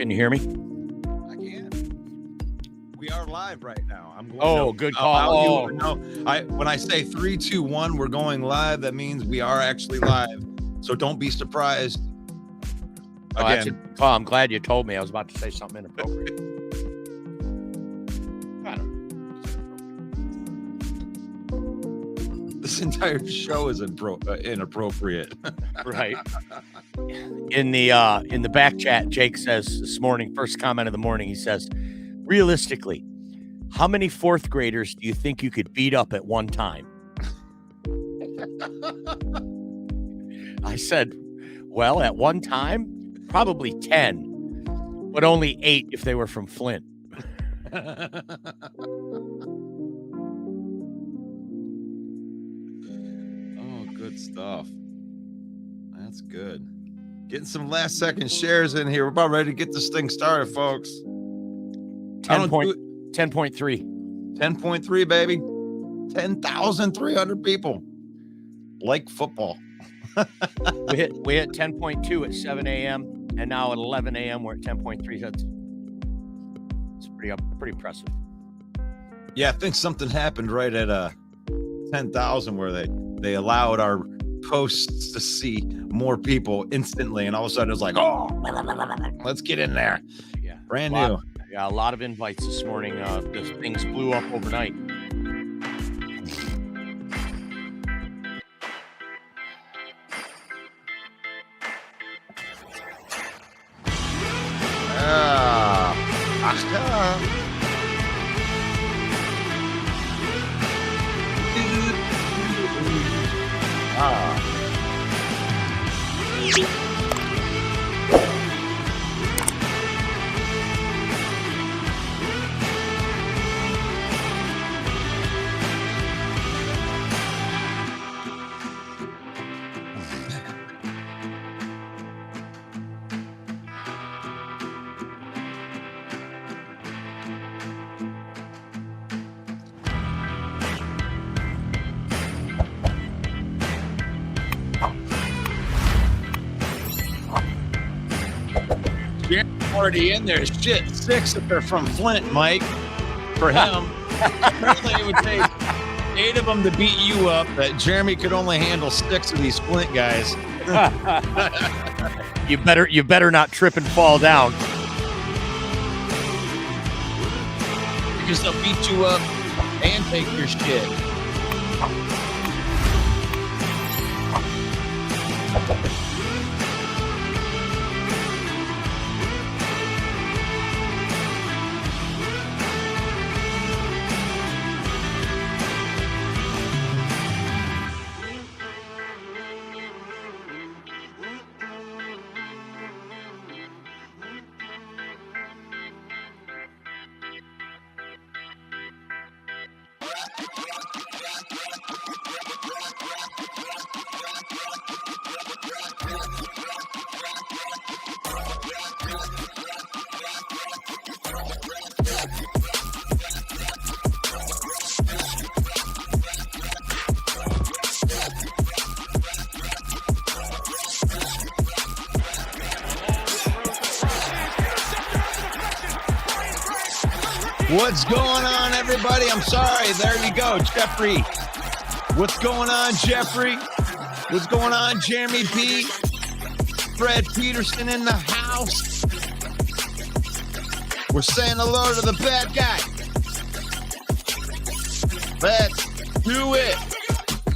Can you hear me? I can. We are live right now. I'm going. Oh, good call. When I say 3, 2, 1, we're going live. That means we are actually live. So don't be surprised. Again, I'm glad you told me. I was about to say something inappropriate. I don't know. This entire show is inappropriate. Right. In the back chat, Jake says this morning, first comment of the morning, he says, realistically, how many fourth graders do you think you could beat up at one time? I said, well, at one time, probably 10, but only 8 if they were from Flint. Oh, good stuff. That's good. Getting some last second shares in here. We're about ready to get this thing started, folks. 10.3. 10.3, baby. 10,300 people like football. we hit 10.2 at 7 a.m. and now at 11 a.m. we're at 10.3. That's pretty impressive. Yeah, I think something happened right at 10,000 where they allowed our posts to see more people instantly, and all of a sudden it was like, oh, let's get in there. Yeah, brand new. Yeah, a lot of invites this morning. Those things blew up overnight. Already in there. Shit, 6 if they're from Flint, Mike. For him, apparently it would take 8 of them to beat you up. But Jeremy could only handle 6 of these Flint guys. You better not trip and fall down. Because they'll beat you up and take your shit. What's going on, everybody? I'm sorry. There you go, Jeffrey. What's going on, Jeffrey? What's going on, Jeremy B? Fred Peterson in the house. We're saying hello to the bad guy. Let's do it.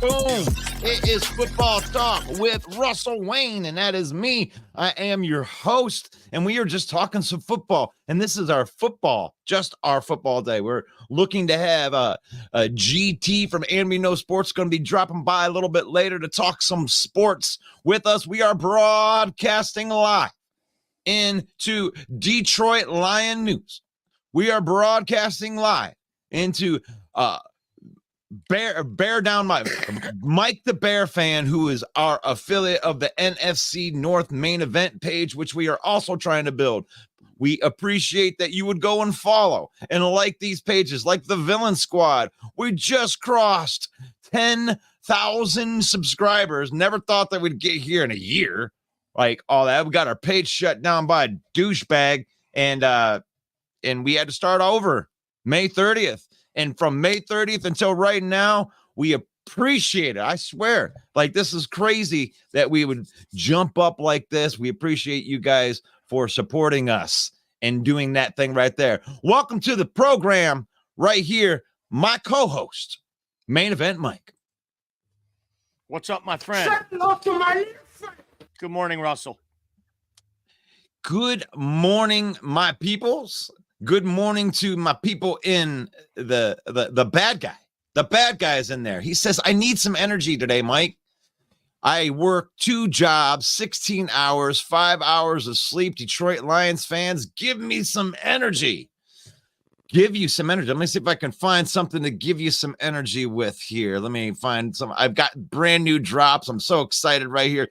Boom. It is Football Talk with Russell Wayne, and that is me. I am your host, and we are just talking some football. And this is our football, just our football day. We're looking to have a GT from Anime No Sports going to be dropping by a little bit later to talk some sports with us. We are broadcasting live into Detroit Lion News. We are broadcasting live into Bear Down Mike the Bear fan, who is our affiliate of the NFC North main event page, which we are also trying to build. We appreciate that you would go and follow and like these pages, like the Villain Squad. We just crossed 10,000 subscribers. Never thought that we'd get here in a year. Like all that. We got our page shut down by a douchebag and we had to start over May 30th. And from May 30th until right now, we appreciate it. I swear, like, this is crazy that we would jump up like this. We appreciate you guys for supporting us and doing that thing right there. Welcome to the program right here. My co-host, Main Event Mike. What's up, my friend? Good morning, Russell. Good morning, my peoples. Good morning to my people in the bad guy. The bad guy is in there. He says, I need some energy today, Mike. I work 2 jobs, 16 hours, 5 hours of sleep. Detroit Lions fans, give me some energy. Give you some energy. Let me see if I can find something to give you some energy with here. Let me find some. I've got brand new drops. I'm so excited right here.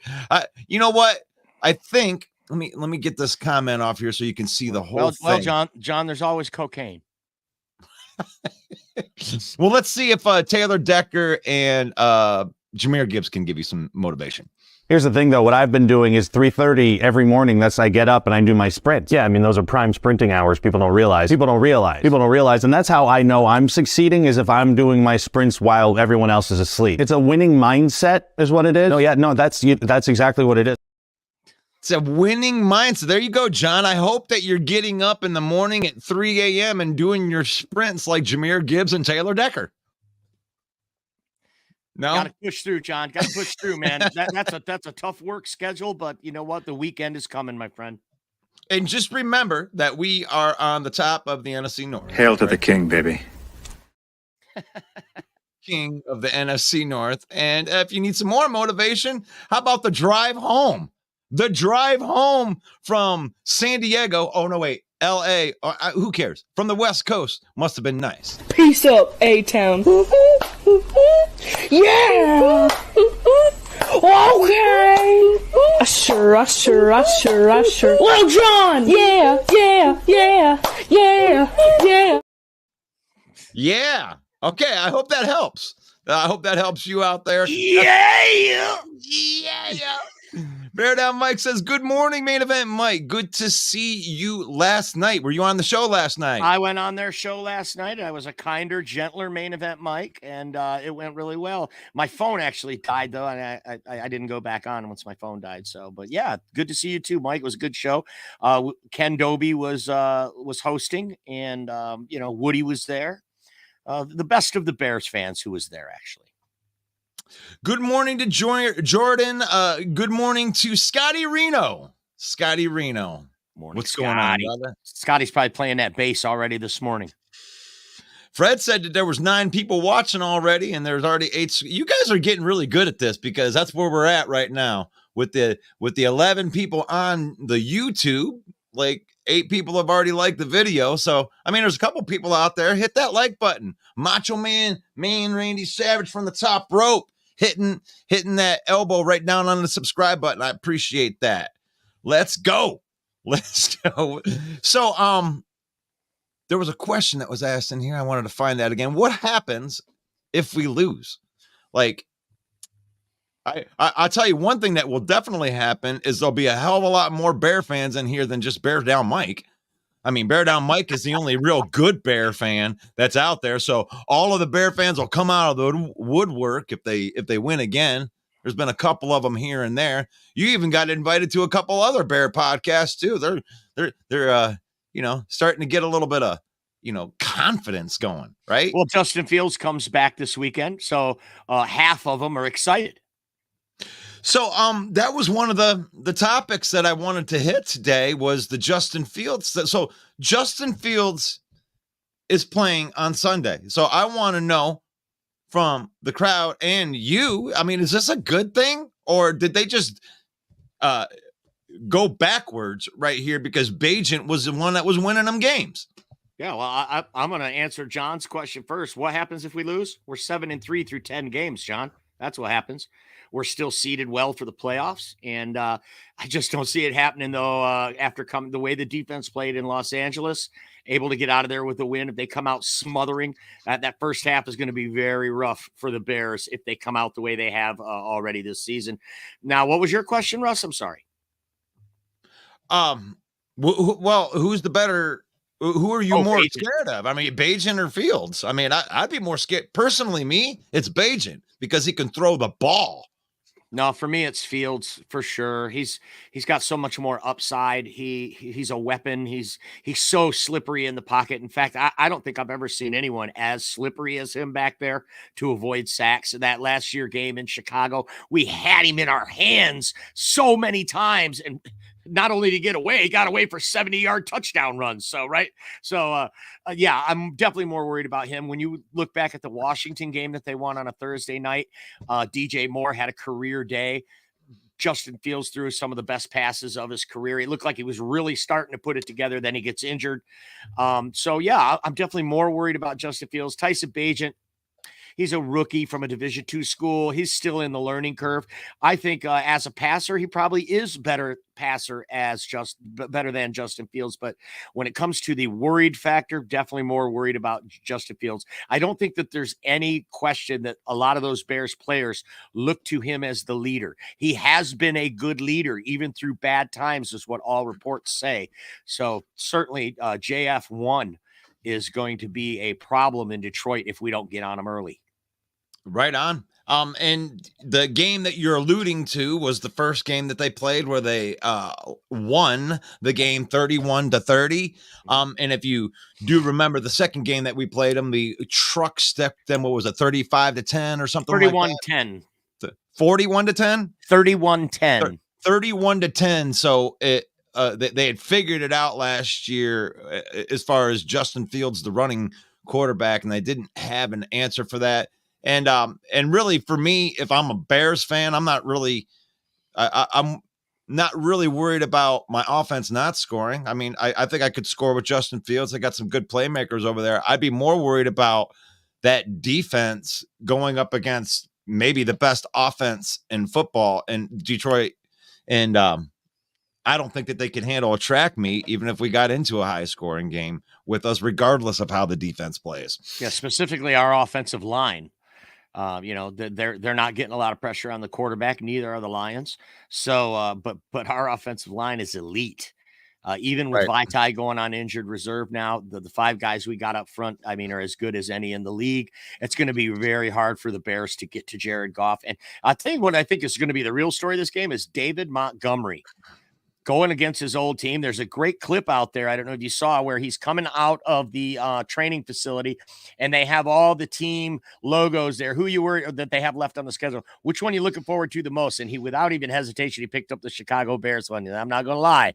You know what? I think let me get this comment off here so you can see the whole thing. Well, John, there's always cocaine. Well, let's see if Taylor Decker and Jahmyr Gibbs can give you some motivation. Here's the thing, though. What I've been doing is 3:30 every morning. That's I get up and I do my sprints. Yeah, I mean, those are prime sprinting hours. People don't realize. And that's how I know I'm succeeding, is if I'm doing my sprints while everyone else is asleep. It's a winning mindset is what it is. That's exactly what it is. It's a winning mindset. There you go, John. I hope that you're getting up in the morning at 3 a.m. and doing your sprints like Jahmyr Gibbs and Taylor Decker. No, gotta push through, John. Gotta push through, man. That's a tough work schedule, but you know what? The weekend is coming, my friend. And just remember that we are on the top of the NFC North. Hail to the king, baby. King of the NFC North. And if you need some more motivation, how about the drive home? The drive home from San Diego. Oh, no, wait. L.A. Who cares? From the West Coast. Must have been nice. Peace up, A-Town. Yeah. Okay. Usher. Lil Jon. Yeah. Yeah. Okay. I hope that helps. I hope that helps you out there. Yeah. Bear Down Mike says, good morning, Main Event Mike. Good to see you last night. Were you on the show last night? I went on their show last night. I was a kinder, gentler Main Event Mike, and it went really well. My phone actually died, though, and I didn't go back on once my phone died. So, but yeah, good to see you too, Mike. It was a good show. Ken Doby was hosting, and Woody was there. The best of the Bears fans who was there, actually. Good morning to Jordan. Good morning to Scotty Reno. Morning, What's Scotty. going on, brother? Scotty's probably playing that bass already this morning. Fred said that there was 9 people watching already, and there's already 8. You guys are getting really good at this because that's where we're at right now with the 11 people on the YouTube. Like 8 people have already liked the video. So, I mean, there's a couple people out there. Hit that like button. Macho Man Randy Savage from the top rope. Hitting that elbow right down on the subscribe button. I appreciate that. Let's go. So, there was a question that was asked in here. I wanted to find that again. What happens if we lose? Like, I'll tell you one thing that will definitely happen is there'll be a hell of a lot more Bear fans in here than just Bear Down Mike. I mean, Bear Down Mike is the only real good Bear fan that's out there. So all of the Bear fans will come out of the woodwork if they win again. There's been a couple of them here and there. You even got invited to a couple other Bear podcasts too. They're starting to get a little bit of confidence going, right? Well, Justin Fields comes back this weekend, so half of them are excited. So that was one of the topics that I wanted to hit today was the Justin Fields. So Justin Fields is playing on Sunday. So I want to know from the crowd and you, I mean, is this a good thing or did they just go backwards right here because Bajent was the one that was winning them games? Yeah, well, I'm going to answer John's question first. What happens if we lose? We're 7-3 through 10 games, John. That's what happens. We're still seeded well for the playoffs, and I just don't see it happening, though, after coming the way the defense played in Los Angeles, able to get out of there with a win. If they come out smothering, that first half is going to be very rough for the Bears if they come out the way they have already this season. Now, what was your question, Russ? I'm sorry. Well, who's the better? Who are you more Bajan. scared of? I mean, Bajan or Fields? I mean, I'd be more scared. Personally, me, it's Bajan because he can throw the ball. No, for me, it's Fields for sure. He's got so much more upside. He's a weapon. He's so slippery in the pocket. In fact, I don't think I've ever seen anyone as slippery as him back there to avoid sacks. That last year game in Chicago, we had him in our hands so many times, and not only to get away, he got away for 70-yard touchdown runs. So right, so yeah, I'm definitely more worried about him. When you look back at the Washington game that they won on a Thursday night, DJ Moore had a career day. Justin Fields threw some of the best passes of his career. He looked like he was really starting to put it together. Then he gets injured. So yeah, I'm definitely more worried about Justin Fields. Tyson Bagent, he's a rookie from a Division II school. He's still in the learning curve. I think as a passer, he probably is better passer better than Justin Fields. But when it comes to the worried factor, definitely more worried about Justin Fields. I don't think that there's any question that a lot of those Bears players look to him as the leader. He has been a good leader, even through bad times, is what all reports say. So certainly JF1 is going to be a problem in Detroit if we don't get on him early. Right on. And the game that you're alluding to was the first game that they played where they won the game 31-30. And if you do remember the second game that we played them, the truck stepped them, what was it, 35-10 or something like that? 31-10. 41-10? 31-10. 31-10. So they had figured it out last year as far as Justin Fields, the running quarterback, and they didn't have an answer for that. And really for me, if I'm a Bears fan, I'm not really worried about my offense not scoring. I mean, I think I could score with Justin Fields. I got some good playmakers over there. I'd be more worried about that defense going up against maybe the best offense in football in Detroit. And I don't think that they could handle a track meet, even if we got into a high scoring game with us, regardless of how the defense plays. Yeah, specifically our offensive line. They're not getting a lot of pressure on the quarterback. Neither are the Lions. So, but our offensive line is elite. Even with Vitae going on injured reserve now, the 5 guys we got up front, I mean, are as good as any in the league. It's going to be very hard for the Bears to get to Jared Goff. And I'll tell you what I think is going to be the real story of this game is David Montgomery going against his old team. There's a great clip out there. I don't know if you saw where he's coming out of the training facility and they have all the team logos there, who you were that they have left on the schedule. Which one are you looking forward to the most? And he, without even hesitation, he picked up the Chicago Bears one. And I'm not going to lie.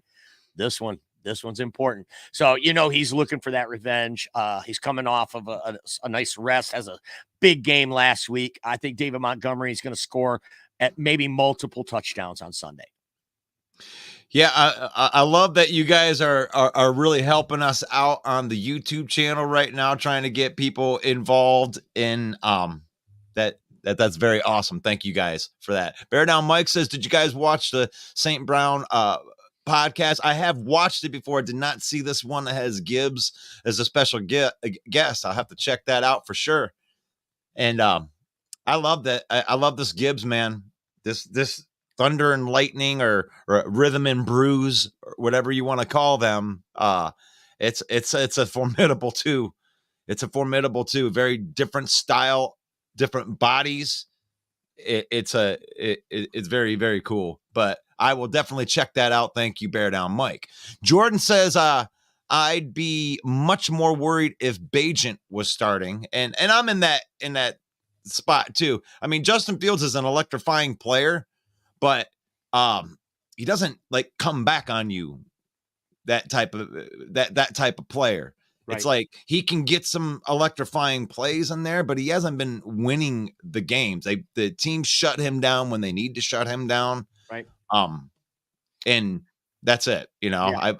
This one's important. So, he's looking for that revenge. He's coming off of a nice rest, has a big game last week. I think David Montgomery is going to score at maybe multiple touchdowns on Sunday. Yeah, I love that you guys are really helping us out on the YouTube channel right now, trying to get people involved in that's very awesome. Thank you guys for that. Bear Down Mike says, did you guys watch the St. Brown podcast? I have watched it before. I did not see this one that has Gibbs as a special guest. I'll have to check that out for sure. And I love that. I love this Gibbs, man. This Thunder and Lightning or Rhythm and Brews, or whatever you want to call them. It's a formidable two. It's a formidable two. Very different style, different bodies. It's very, very cool. But I will definitely check that out. Thank you, Bear Down Mike. Jordan says, I'd be much more worried if Bagent was starting. And I'm in that spot too. I mean, Justin Fields is an electrifying player, but he doesn't like come back on you. That type of player. Right. It's like he can get some electrifying plays in there, but he hasn't been winning the games. The team shut him down when they need to shut him down. Right. And that's it. Yeah.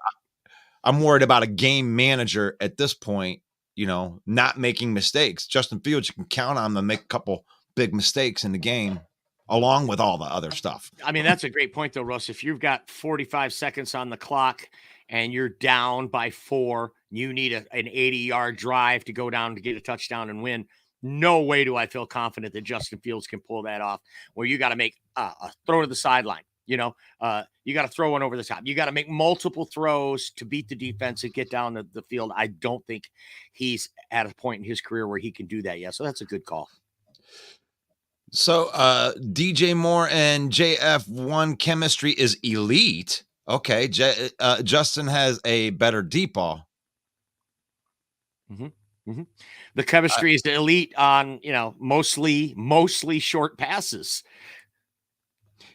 I'm worried about a game manager at this point, not making mistakes. Justin Fields, you can count on them to make a couple big mistakes in the game, along with all the other stuff. I mean, that's a great point, though, Russ. If you've got 45 seconds on the clock and you're down by 4, you need an 80-yard drive to go down to get a touchdown and win. No way do I feel confident that Justin Fields can pull that off, where you got to make a throw to the sideline. You got to throw one over the top. You got to make multiple throws to beat the defense and get down the field. I don't think he's at a point in his career where he can do that yet. So that's a good call. So DJ Moore and JF1 chemistry is elite. Okay, Justin has a better deep ball. The chemistry is elite on, mostly short passes.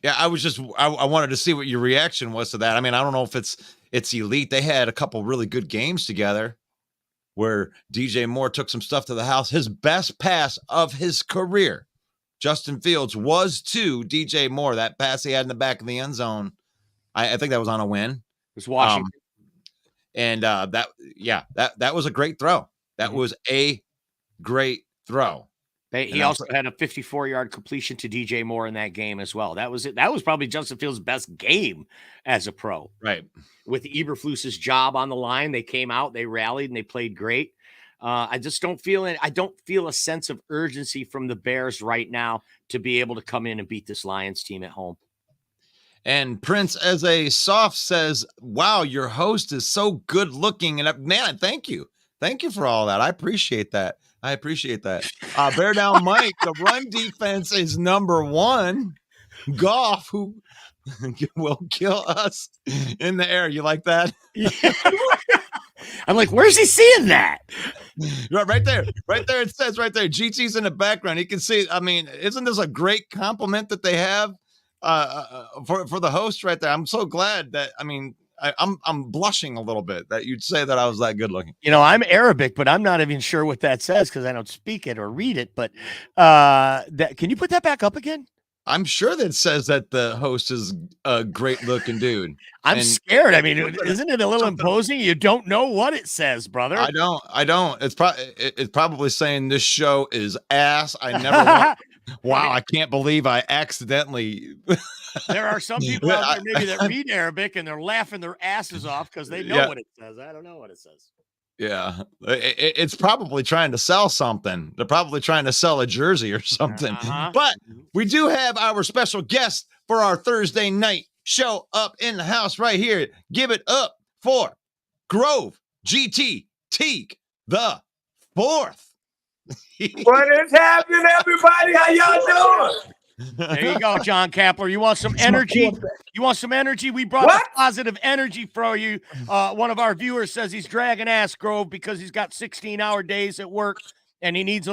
Yeah, I wanted to see what your reaction was to that. I mean, I don't know if it's elite. They had a couple really good games together where DJ Moore took some stuff to the house. His best pass of his career, Justin Fields, was to DJ Moore. That pass he had in the back of the end zone. I think that was on a win. It was Washington. That was a great throw. That was a great throw. He also had a 54-yard completion to DJ Moore in that game as well. That was it. That was probably Justin Fields' best game as a pro. Right. With Eberflus's job on the line, they came out, they rallied, and they played great. I just don't feel it. I don't feel a sense of urgency from the Bears right now to be able to come in and beat this Lions team at home. And Prince as a soft says, wow, your host is so good looking. And man, thank you. Thank you for all that. I appreciate that. Bear down Mike, the run defense is number one. Goff, who will kill us in the air. You like that? Yeah. I'm like, where's he seeing that? Right there. It says right there. GT's in the background. You can see, I mean, isn't this a great compliment that they have for the host right there? I'm so glad that, I mean, I'm blushing a little bit that you'd say that I was that good looking. I'm Arabic, but I'm not even sure what that says because I don't speak it or read it. But can you put that back up again? I'm sure that says that the host is a great looking dude. I'm scared. I mean, isn't it a little imposing? You don't know what it says, brother. I don't. It's probably saying this show is ass. I never. Wow, I can't believe I accidentally. There are some people out there maybe that read Arabic and they're laughing their asses off because they know what it says. I don't know what it says. Yeah, it's probably trying to sell something. They're probably trying to sell a jersey or something. But we do have our special guest for our Thursday night show up in the house right here. Give it up for Grove GT Teague the fourth. What is happening, everybody? How y'all doing? There you go, John Kapler. You want some energy? We brought positive energy for you. One of our viewers says he's dragging ass, Grove, because he's got 16-hour days at work and he needs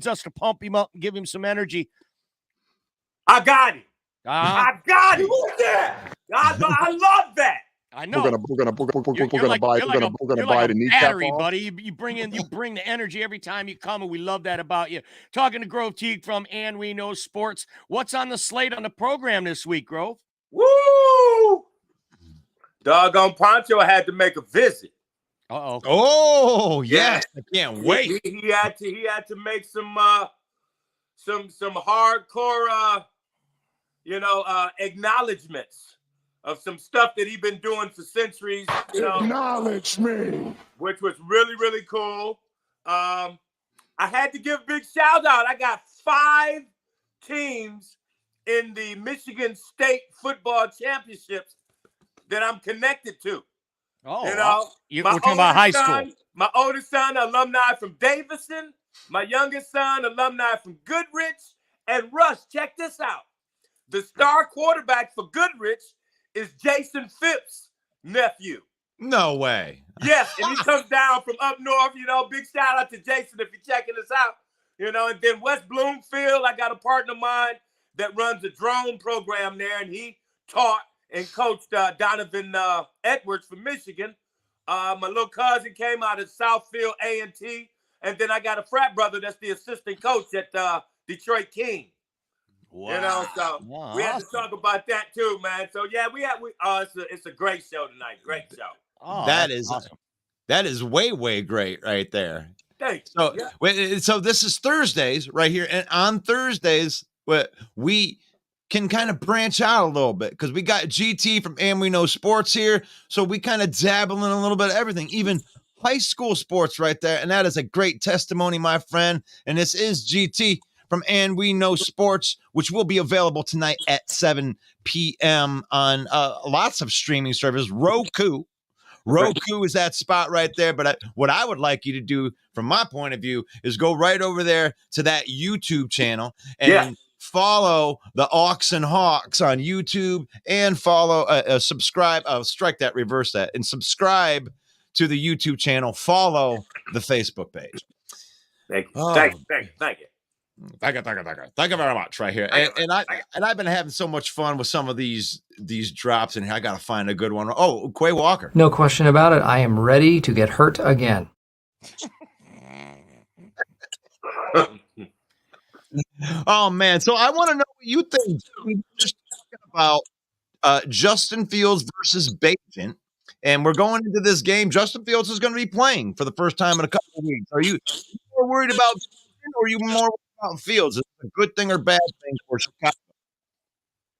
us to pump him up and give him some energy. I got it. I got it. I love that. I know. We're gonna buy the kneecap battery, off. buddy. You bring the energy every time you come, and we love that about you. Talking to Grove Teague from And We Know Sports. What's on the slate on the program this week, Grove? Woo! Doggone Poncho had to make a visit. Uh-oh. Oh, yes. I can't wait. He had to make some hardcore acknowledgments of some stuff that he's been doing for centuries. Acknowledge me. Which was really, really cool. I had to give a big shout out. I got 5 teams in the Michigan State Football Championships that I'm connected to. Oh, we're talking about high school. My oldest son, alumni from Davison. My youngest son, alumni from Goodrich. And Rush, check this out. The star quarterback for Goodrich is Jason Phipps' nephew. No way. Yes, and he comes down from up north. Big shout out to Jason if you're checking us out. And then West Bloomfield, I got a partner of mine that runs a drone program there, and he taught and coached Donovan Edwards from Michigan. My little cousin came out of Southfield A&T, and then I got a frat brother that's the assistant coach at Detroit King. Wow. We had to talk about that too, man. So yeah, it's a great show tonight. Great show. Oh, that is awesome. That is way, way great right there. Thanks. So this is Thursdays right here, and on Thursdays, we can kind of branch out a little bit because we got GT from And We Know Sports here, so we kind of dabble in a little bit of everything, even high school sports right there, and that is a great testimony, my friend. And this is GT from And We Know Sports, which will be available tonight at 7 p.m. on lots of streaming services. Roku is that spot right there. But what I would like you to do, from my point of view, is go right over there to that YouTube channel and follow the Auks and Hawks on YouTube, and follow, subscribe. Strike that, reverse that, and subscribe to the YouTube channel. Follow the Facebook page. Thank you. Oh, Thank you. Thank you. Thank you very much, right here. And I've been having so much fun with some of these drops, and I got to find a good one. Oh, Quay Walker. No question about it. I am ready to get hurt again. Oh man, so I want to know what you think. We were just talking about Justin Fields versus Bajan, and we're going into this game. Justin Fields is going to be playing for the first time in a couple of weeks. Are you more worried about Bajan, or are you more worried about Fields? Is it a good thing or bad thing for Chicago?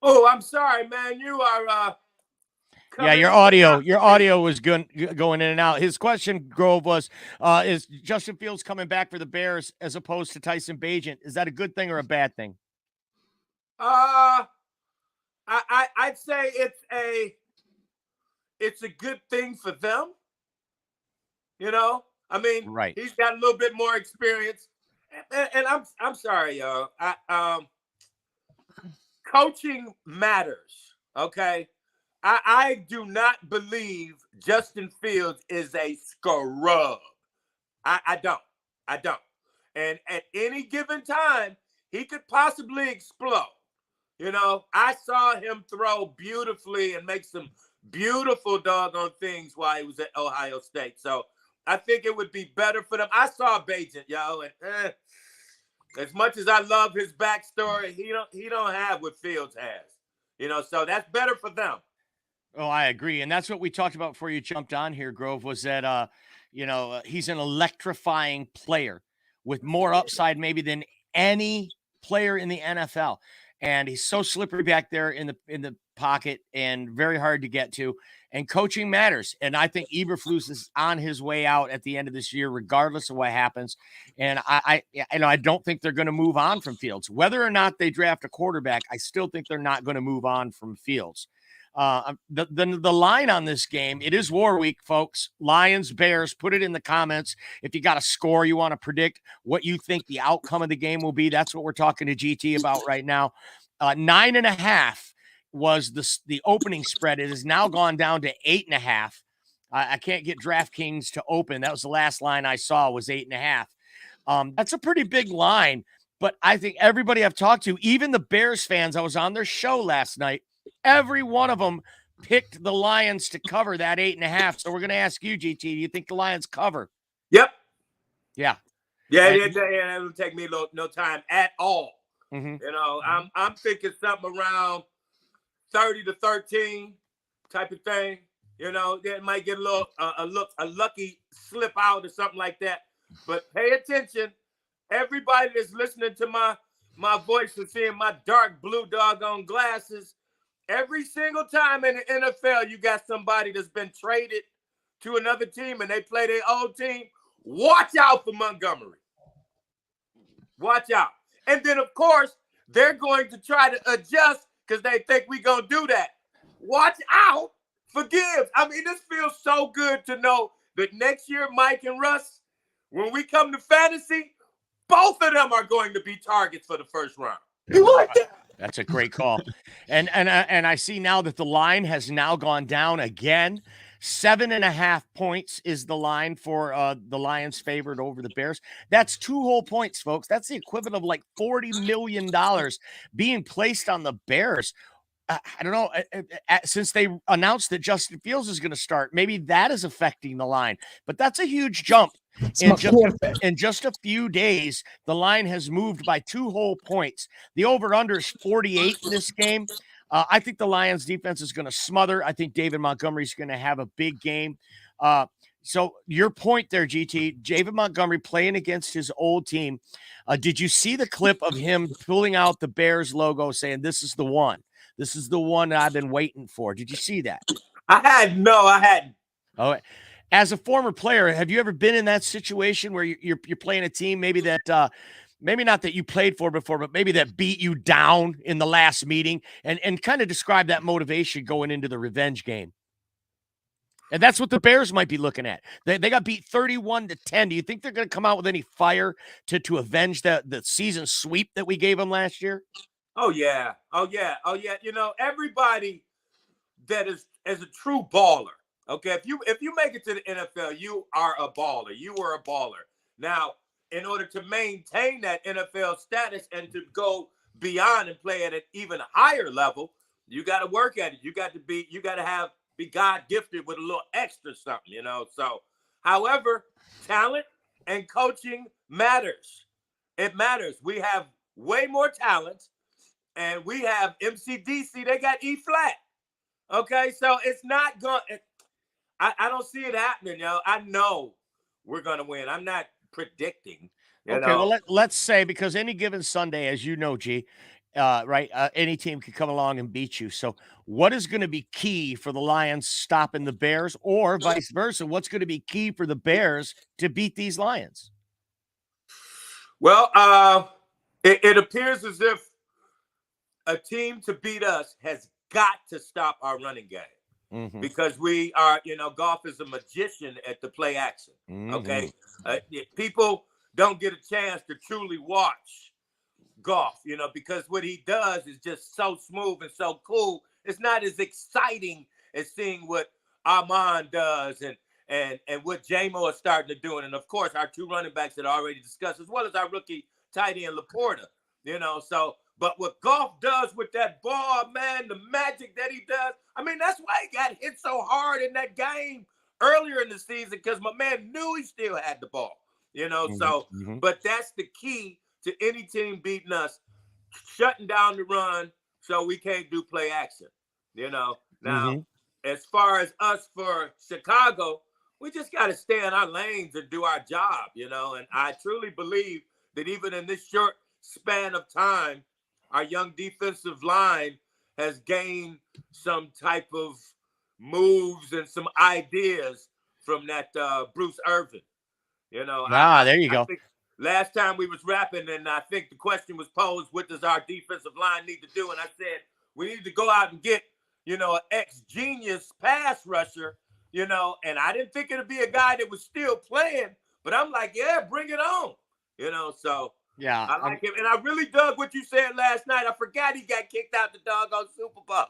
Oh, I'm sorry, man. You are Yeah, your audio was going in and out. His question, Grove, was is Justin Fields coming back for the Bears as opposed to Tyson Bagent? Is that a good thing or a bad thing? I'd say it's a good thing for them. You know, I mean, right. He's got a little bit more experience, and I'm sorry, y'all. Coaching matters. Okay. I do not believe Justin Fields is a scrub. I don't. And at any given time, he could possibly explode. You know, I saw him throw beautifully and make some beautiful doggone things while he was at Ohio State. So I think it would be better for them. I saw Bagent, y'all, and as much as I love his backstory, he don't have what Fields has. You know, so that's better for them. Oh, I agree. And that's what we talked about before you jumped on here, Grove, was that, he's an electrifying player with more upside maybe than any player in the NFL. And he's so slippery back there in the pocket and very hard to get to. And coaching matters. And I think Eberflus is on his way out at the end of this year, regardless of what happens. And I don't think they're going to move on from Fields. Whether or not they draft a quarterback, I still think they're not going to move on from Fields. The line on this game, it is War Week, folks. Lions, Bears, put it in the comments. If you got a score you want to predict what you think the outcome of the game will be, that's what we're talking to GT about right now. 9.5 was the opening spread. It has now gone down to 8.5. I can't get DraftKings to open. That was the last line I saw, was 8.5. That's a pretty big line, but I think everybody I've talked to, even the Bears fans, I was on their show last night, every one of them picked the Lions to cover that 8.5. So we're going to ask you, GT, do you think the Lions cover? Yep. Yeah. Yeah. It'll take me no time at all. Mm-hmm. You know, I'm thinking something around 30-13 type of thing. You know, it might get a lucky slip out or something like that. But pay attention, everybody that's listening to my voice and seeing my dark blue doggone glasses. Every single time in the NFL, you got somebody that's been traded to another team and they play their old team. Watch out for Montgomery. Watch out. And then, of course, they're going to try to adjust because they think we're going to do that. Watch out for Gibbs. I mean, this feels so good to know that next year, Mike and Russ, when we come to fantasy, both of them are going to be targets for the first round. You like that? That's a great call. And I see now that the line has now gone down again. 7.5 points is the line for the Lions favored over the Bears. That's 2 whole points, folks. That's the equivalent of like $40 million being placed on the Bears. I don't know, since they announced that Justin Fields is going to start, maybe that is affecting the line, but that's a huge jump. In just a few days, the line has moved by 2 whole points. The over-under is 48 in this game. I think the Lions defense is going to smother. I think David Montgomery is going to have a big game. So your point there, GT, David Montgomery playing against his old team. Did you see the clip of him pulling out the Bears logo saying, "This is the one. This is the one that I've been waiting for"? Did you see that? I hadn't. Oh, as a former player, have you ever been in that situation where you're playing a team maybe that maybe not that you played for before, but maybe that beat you down in the last meeting, and kind of describe that motivation going into the revenge game. And that's what the Bears might be looking at. They got beat 31-10. Do you think they're going to come out with any fire to avenge the season sweep that we gave them last year? Oh yeah. You know, everybody that is as a true baller. Okay, if you make it to the NFL, you are a baller. You were a baller. Now, in order to maintain that NFL status and to go beyond and play at an even higher level, you got to work at it. You got to be God gifted with a little extra something, you know. So, however, talent and coaching matters. It matters. We have way more talent, and we have MCDC. They got E flat. Okay, so it's not going. I don't see it happening, yo. I know we're gonna win. I'm not predicting. You Okay, know? well let's say, because any given Sunday, as you know, G, right, any team can come along and beat you. So, what is going to be key for the Lions stopping the Bears, or vice versa? What's going to be key for the Bears to beat these Lions? Well, it appears as if a team to beat us has got to stop our running game. Mm-hmm. Because we are, you know, Goff is a magician at the play action. Okay. People don't get a chance to truly watch Goff, you know, because what he does is just so smooth and so cool. It's not as exciting as seeing what Armand does and what J-Mo is starting to do. And of course, our two running backs that I already discussed, as well as our rookie tight end Laporta, you know, so. But what Goff does with that ball, man, the magic that he does, I mean, that's why he got hit so hard in that game earlier in the season, because my man knew he still had the ball, you know. So, but that's the key to any team beating us, shutting down the run so we can't do play action, you know. Now, as far as us for Chicago, we just got to stay in our lanes and do our job, you know. And I truly believe that even in this short span of time, our young defensive line has gained some type of moves and some ideas from that Bruce Irvin. You know, there you go. I think last time we was rapping, and I think the question was posed, what does our defensive line need to do? And I said, we need to go out and get, you know, an ex-genius pass rusher, you know, and I didn't think it'd be a guy that was still playing, but I'm like, yeah, bring it on, you know, so. Yeah, I like him, and I really dug what you said last night. I forgot he got kicked out the doggone Super Bowl.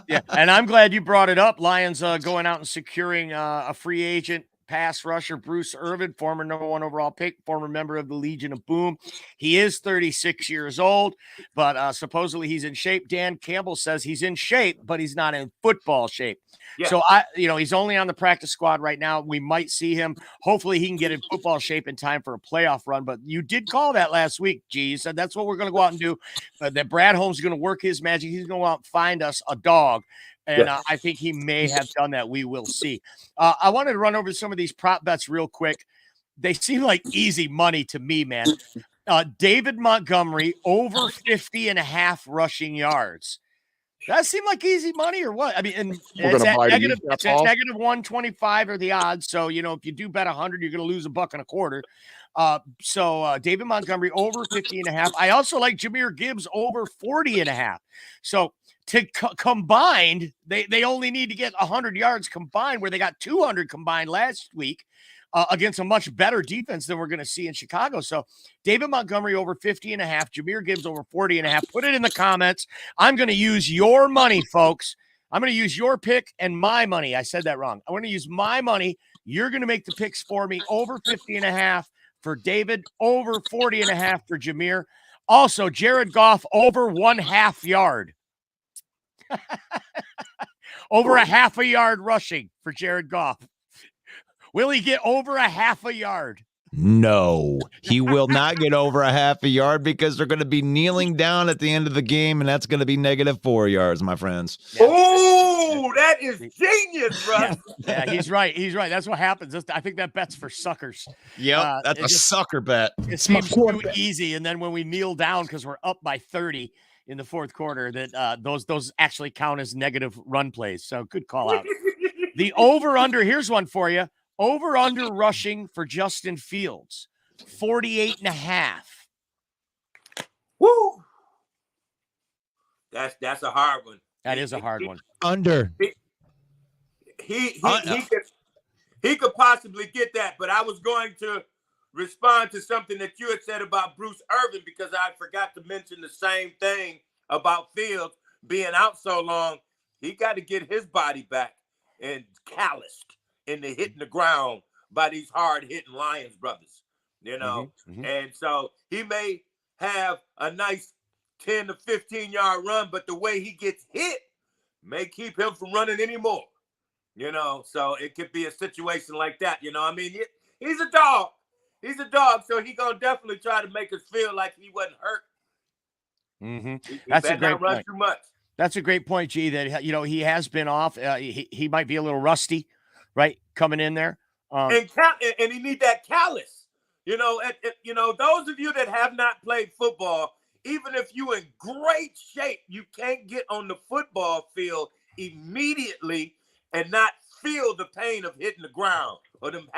Yeah, and I'm glad you brought it up. Lions going out and securing a free agent pass rusher, Bruce Irvin, former #1 overall pick, former member of the Legion of Boom. He is 36 years old, but supposedly he's in shape. Dan Campbell says he's in shape, but he's not in football shape. Yeah. So he's only on the practice squad right now. We might see him. Hopefully he can get in football shape in time for a playoff run. But you did call that last week, G. You said that's what we're going to go out and do. That Brad Holmes is going to work his magic. He's going to go out and find us a dog. And I think he may have done that. We will see. I wanted to run over some of these prop bets real quick. They seem like easy money to me, man. David Montgomery over 50.5 rushing yards. Does that seem like easy money or what? I mean, and it's at negative 125 are the odds. So, you know, if you do bet 100, you're going to lose $1.25. So David Montgomery over 50.5. I also like Jahmyr Gibbs over 40.5. So combined, they only need to get 100 yards combined, where they got 200 combined last week against a much better defense than we're going to see in Chicago. So David Montgomery over 50.5, Jahmyr Gibbs over 40.5. Put it in the comments. I'm going to use your money, folks. I'm going to use your pick and my money. I said that wrong. I'm going to use my money. You're going to make the picks for me. Over 50.5 for David, over 40.5 for Jahmyr. Also, Jared Goff over 1/2 yard. Over 1/2 yard rushing for Jared Goff. Will he get over 1/2 yard? No, he will not get over 1/2 yard, because they're going to be kneeling down at the end of the game, and that's going to be -4 yards, my friends. Yeah. Oh, that is genius, Russ. Yeah, he's right. He's right. That's what happens. I think that bet's for suckers. Yep, that's a sucker bet. It seems too easy, and then when we kneel down because we're up by 30 in the fourth quarter, that those actually count as negative run plays. So good call out. The over-under, here's one for you. Over-under rushing for Justin Fields. 48.5. Woo! That's a hard one. That is a hard one. Under. He could possibly get that, but I was going to respond to something that you had said about Bruce Irvin because I forgot to mention the same thing about Fields being out so long. He got to get his body back and calloused in the hitting the ground by these hard-hitting Lions brothers, you know. And so he may have a nice 10 to 15-yard run, but the way he gets hit may keep him from running anymore, you know. So it could be a situation like that, you know. I mean, he's a dog. He's a dog, so he gonna definitely try to make us feel like he wasn't hurt. He That's a better great not run point. too much. That's a great point, G, that, you know, he has been off. He might be a little rusty, right, coming in there. And he need that callus. You know, you know, those of you that have not played football, even if you in great shape, you can't get on the football field immediately and not feel the pain of hitting the ground or them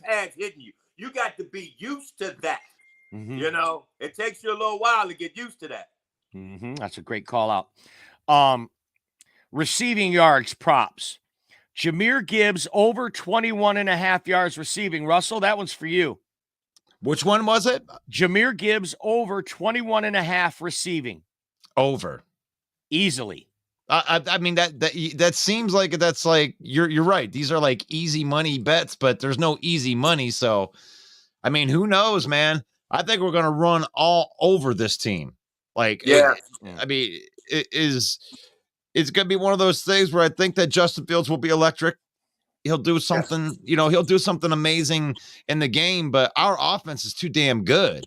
pads hitting you. You got to be used to that. You know, it takes you a little while to get used to that. That's a great call out. Receiving yards props. Jahmyr Gibbs over 21.5 yards receiving. Russell, that one's for you. Which one was it? Jahmyr Gibbs over 21.5 receiving. Over. Easily. I mean that seems like that's like you're right. These are like easy money bets, but there's no easy money. So, I mean, who knows, man? I think we're gonna run all over this team. Like, I mean, it's gonna be one of those things where I think that Justin Fields will be electric. He'll do something, you know, he'll do something amazing in the game, but our offense is too damn good.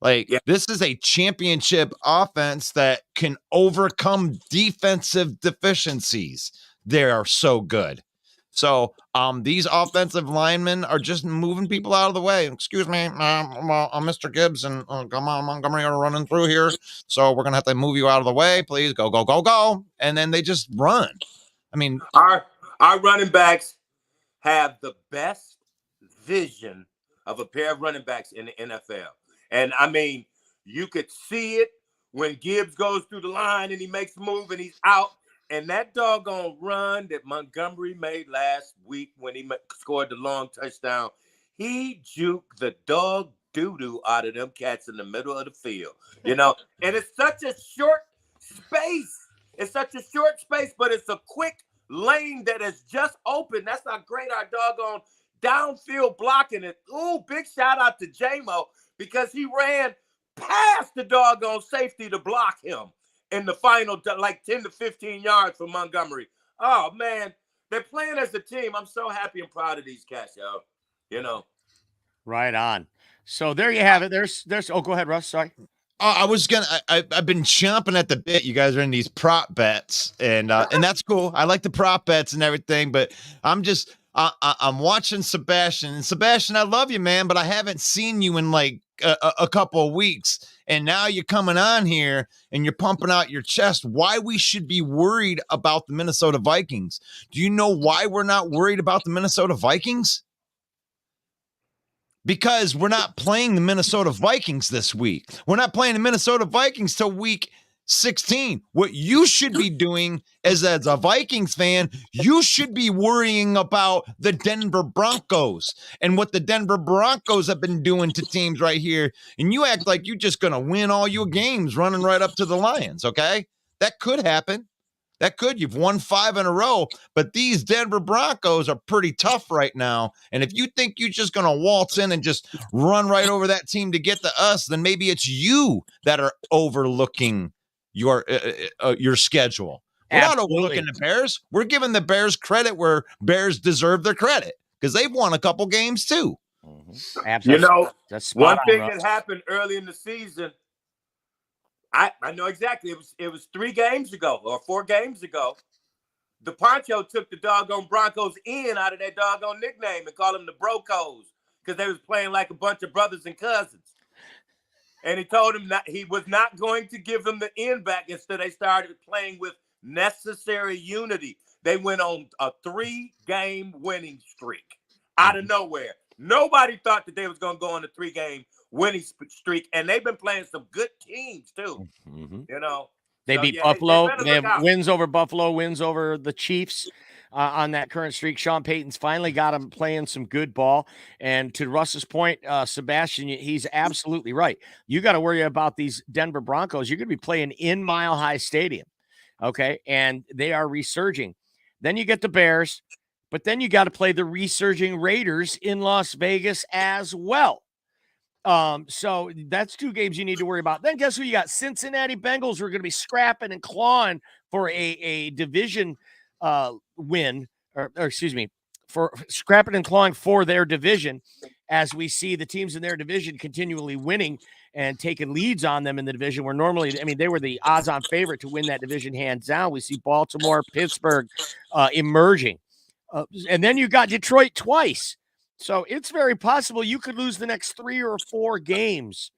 Like, this is a championship offense that can overcome defensive deficiencies. They are so good. So, these offensive linemen are just moving people out of the way. Excuse me, I'm Mr. Gibbs, and come on, Montgomery are running through here. So we're going to have to move you out of the way. Please go, go, go, go. And then they just run. I mean, our running backs have the best vision of a pair of running backs in the NFL. And I mean, you could see it when Gibbs goes through the line and he makes a move and he's out. And that doggone run that Montgomery made last week when he scored the long touchdown, he juked the dog doo-doo out of them cats in the middle of the field. You know, and it's such a short space. It's such a short space, but it's a quick lane that is just open. That's how great our doggone downfield blocking is. Ooh, big shout out to J-Mo, because he ran past the doggone safety to block him in the final, like 10 to 15 yards from Montgomery. Oh, man, they're playing as a team. I'm so happy and proud of these cats, yo. You know. Right on. So there you have it. There's. Oh, go ahead, Russ. Sorry. I've been chomping at the bit. You guys are in these prop bets, and that's cool. I like the prop bets and everything, but I'm watching Sebastian. And Sebastian, I love you, man, but I haven't seen you in like a couple of weeks. And now you're coming on here and you're pumping out your chest why we should be worried about the Minnesota Vikings. Do you know why we're not worried about the Minnesota Vikings? Because we're not playing the Minnesota Vikings this week. We're not playing the Minnesota Vikings till week 16. What you should be doing is, as a Vikings fan, you should be worrying about the Denver Broncos and what the Denver Broncos have been doing to teams right here. And you act like you're just going to win all your games running right up to the Lions, okay? That could happen. You've won 5 in a row, but these Denver Broncos are pretty tough right now. And if you think you're just going to waltz in and just run right over that team to get to us, then maybe it's you that are overlooking your schedule. We're not overlooking the Bears. We're giving the Bears credit where Bears deserve their credit because they've won a couple games too. Absolutely. You know, that's one thing that happened early in the season, I know exactly. It was 3 games ago or 4 games ago. The Poncho took the doggone Broncos in out of their doggone nickname and called them the Brocos because they was playing like a bunch of brothers and cousins. And he told him that he was not going to give them the in back. Instead, they started playing with necessary unity. They went on a 3-game winning streak out of nowhere. Nobody thought that they was going to go on a 3-game winning streak, and they've been playing some good teams too. Mm-hmm. You know, They so, beat yeah, Buffalo. better They look have out. wins over Buffalo, wins over the Chiefs on that current streak. Sean Payton's finally got him playing some good ball. And to Russ's point, Sebastian, he's absolutely right. You got to worry about these Denver Broncos. You're going to be playing in Mile High Stadium, okay? And they are resurging. Then you get the Bears, but then you got to play the resurging Raiders in Las Vegas as well. So that's 2 games you need to worry about. Then guess who you got? Cincinnati Bengals are going to be scrapping and clawing for a division win, or excuse me, for scrapping and clawing for their division, as we see the teams in their division continually winning and taking leads on them in the division, where normally, I mean, they were the odds-on favorite to win that division hands down. We see Baltimore, Pittsburgh emerging. And then you got Detroit twice. So it's very possible you could lose the next 3 or 4 games.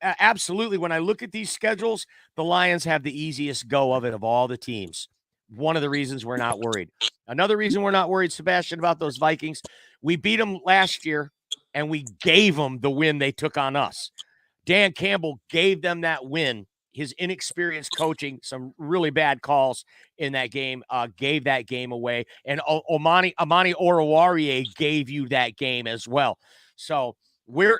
Absolutely. When I look at these schedules, the Lions have the easiest go of it of all the teams. One of the reasons we're not worried. Another reason we're not worried, Sebastian, about those Vikings, we beat them last year, and we gave them the win they took on us. Dan Campbell gave them that win. His inexperienced coaching, some really bad calls in that game, gave that game away. And Amani Oruwariye gave you that game as well. So we're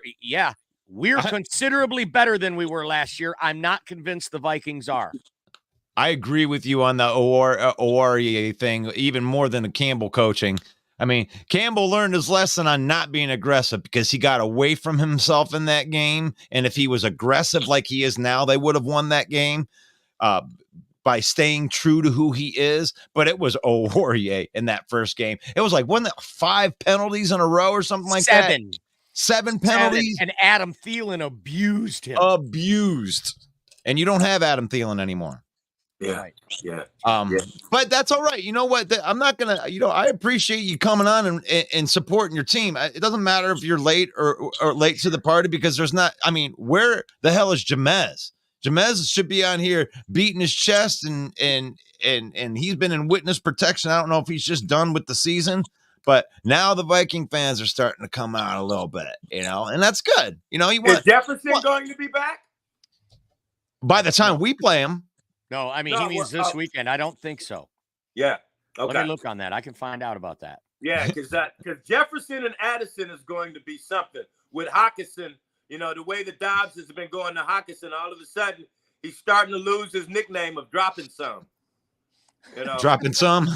considerably better than we were last year. I'm not convinced the Vikings are. I agree with you on the Oruwariye thing, even more than the Campbell coaching. I mean, Campbell learned his lesson on not being aggressive because he got away from himself in that game. And if he was aggressive like he is now, they would have won that game by staying true to who he is. But it was Oruwariye in that first game. It was like, wasn't it 5 penalties in a row or something like that? 7 penalties. And Adam Thielen abused him. And you don't have Adam Thielen anymore. Yeah. Right. Yeah. But that's all right. You know what? I'm not going to, I appreciate you coming on and supporting your team. It doesn't matter if you're late or late to the party, because there's not, I mean, where the hell is Jamez? Jamez should be on here beating his chest and he's been in witness protection. I don't know if he's just done with the season, but now the Viking fans are starting to come out a little bit, and that's good. Is Jefferson going to be back? By the time we play him. No, I mean, he means this weekend. I don't think so. Yeah. Okay. Let me look on that. I can find out about that. Yeah, because Jefferson and Addison is going to be something. With Hawkinson, the way the Dobbs has been going to Hawkinson, all of a sudden he's starting to lose his nickname of dropping some. Dropping some?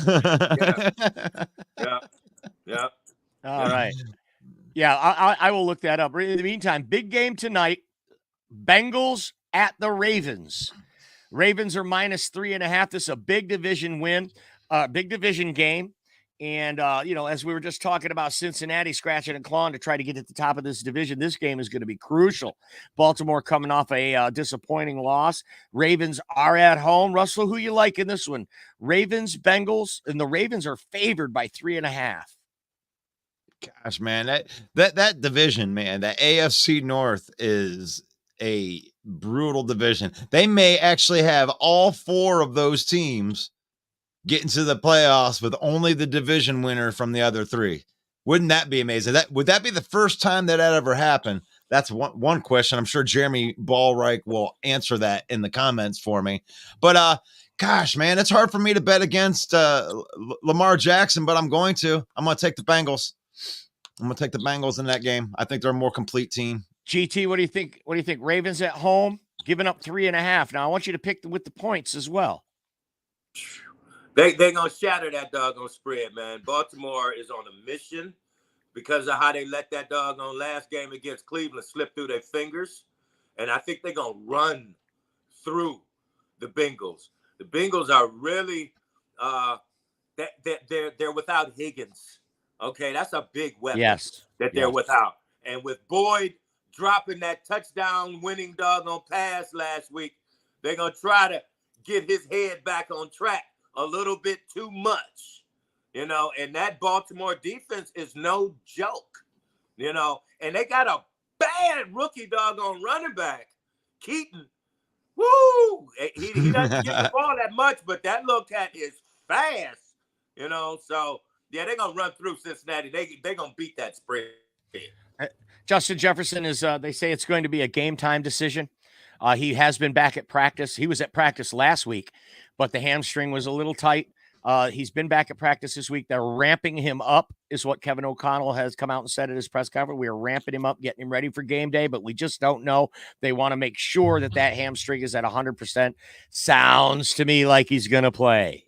Yeah. All right. Yeah, I will look that up. In the meantime, big game tonight. Bengals at the Ravens. Ravens are -3.5. This is a big division win, big division game. And, as we were just talking about Cincinnati scratching and clawing to try to get at the top of this division, this game is going to be crucial. Baltimore coming off a disappointing loss. Ravens are at home. Russell, who you like in this one? Ravens, Bengals, and the Ravens are favored by 3.5. Gosh, man, that division, man, that AFC North is a brutal division. They may actually have all 4 of those teams get into the playoffs with only the division winner from the other 3. Wouldn't that be amazing? Would that be the first time that ever happened? That's one question. I'm sure Jeremy Ballreich will answer that in the comments for me. But gosh, man, it's hard for me to bet against Lamar Jackson, but I'm going to take the Bengals. I'm going to take the Bengals in that game. I think they're a more complete team. GT, what do you think? What do you think? Ravens at home, giving up 3.5. Now I want you to pick with the points as well. They're going to shatter that doggone spread, man. Baltimore is on a mission because of how they let that doggone last game against Cleveland slip through their fingers. And I think they're going to run through the Bengals. The Bengals are really they're without Higgins. Okay, that's a big weapon that they're without. And with Boyd dropping that touchdown winning doggone pass last week, they're going to try to get his head back on track a little bit too much, and that Baltimore defense is no joke, and they got a bad rookie doggone running back, Keaton. Woo! He doesn't get the ball that much, but that little cat is fast, so yeah, they're going to run through Cincinnati. They're going to beat that spread. Justin Jefferson is, they say it's going to be a game time decision. He has been back at practice. He was at practice last week, but the hamstring was a little tight. He's been back at practice this week. They're ramping him up, is what Kevin O'Connell has come out and said at his press conference. We are ramping him up, getting him ready for game day, but we just don't know. They want to make sure that that hamstring is at 100%. Sounds to me like he's going to play.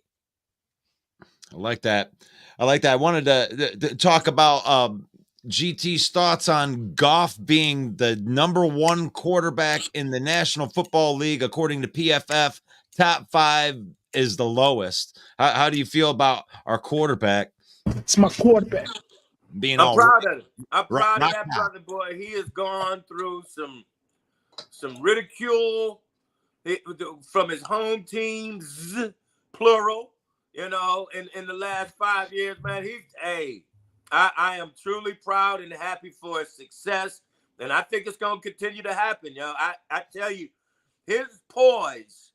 I like that. I wanted to talk about GT's thoughts on Goff being the #1 quarterback in the National Football League, according to PFF. Top 5 is the lowest. How do you feel about our quarterback? It's my quarterback. Being I'm all proud of him. I'm Right- proud of right that now. brother boy. He has gone through some ridicule from his home teams, plural, in the last 5 years, man. I am truly proud and happy for his success. And I think it's going to continue to happen, yo. I tell you, his poise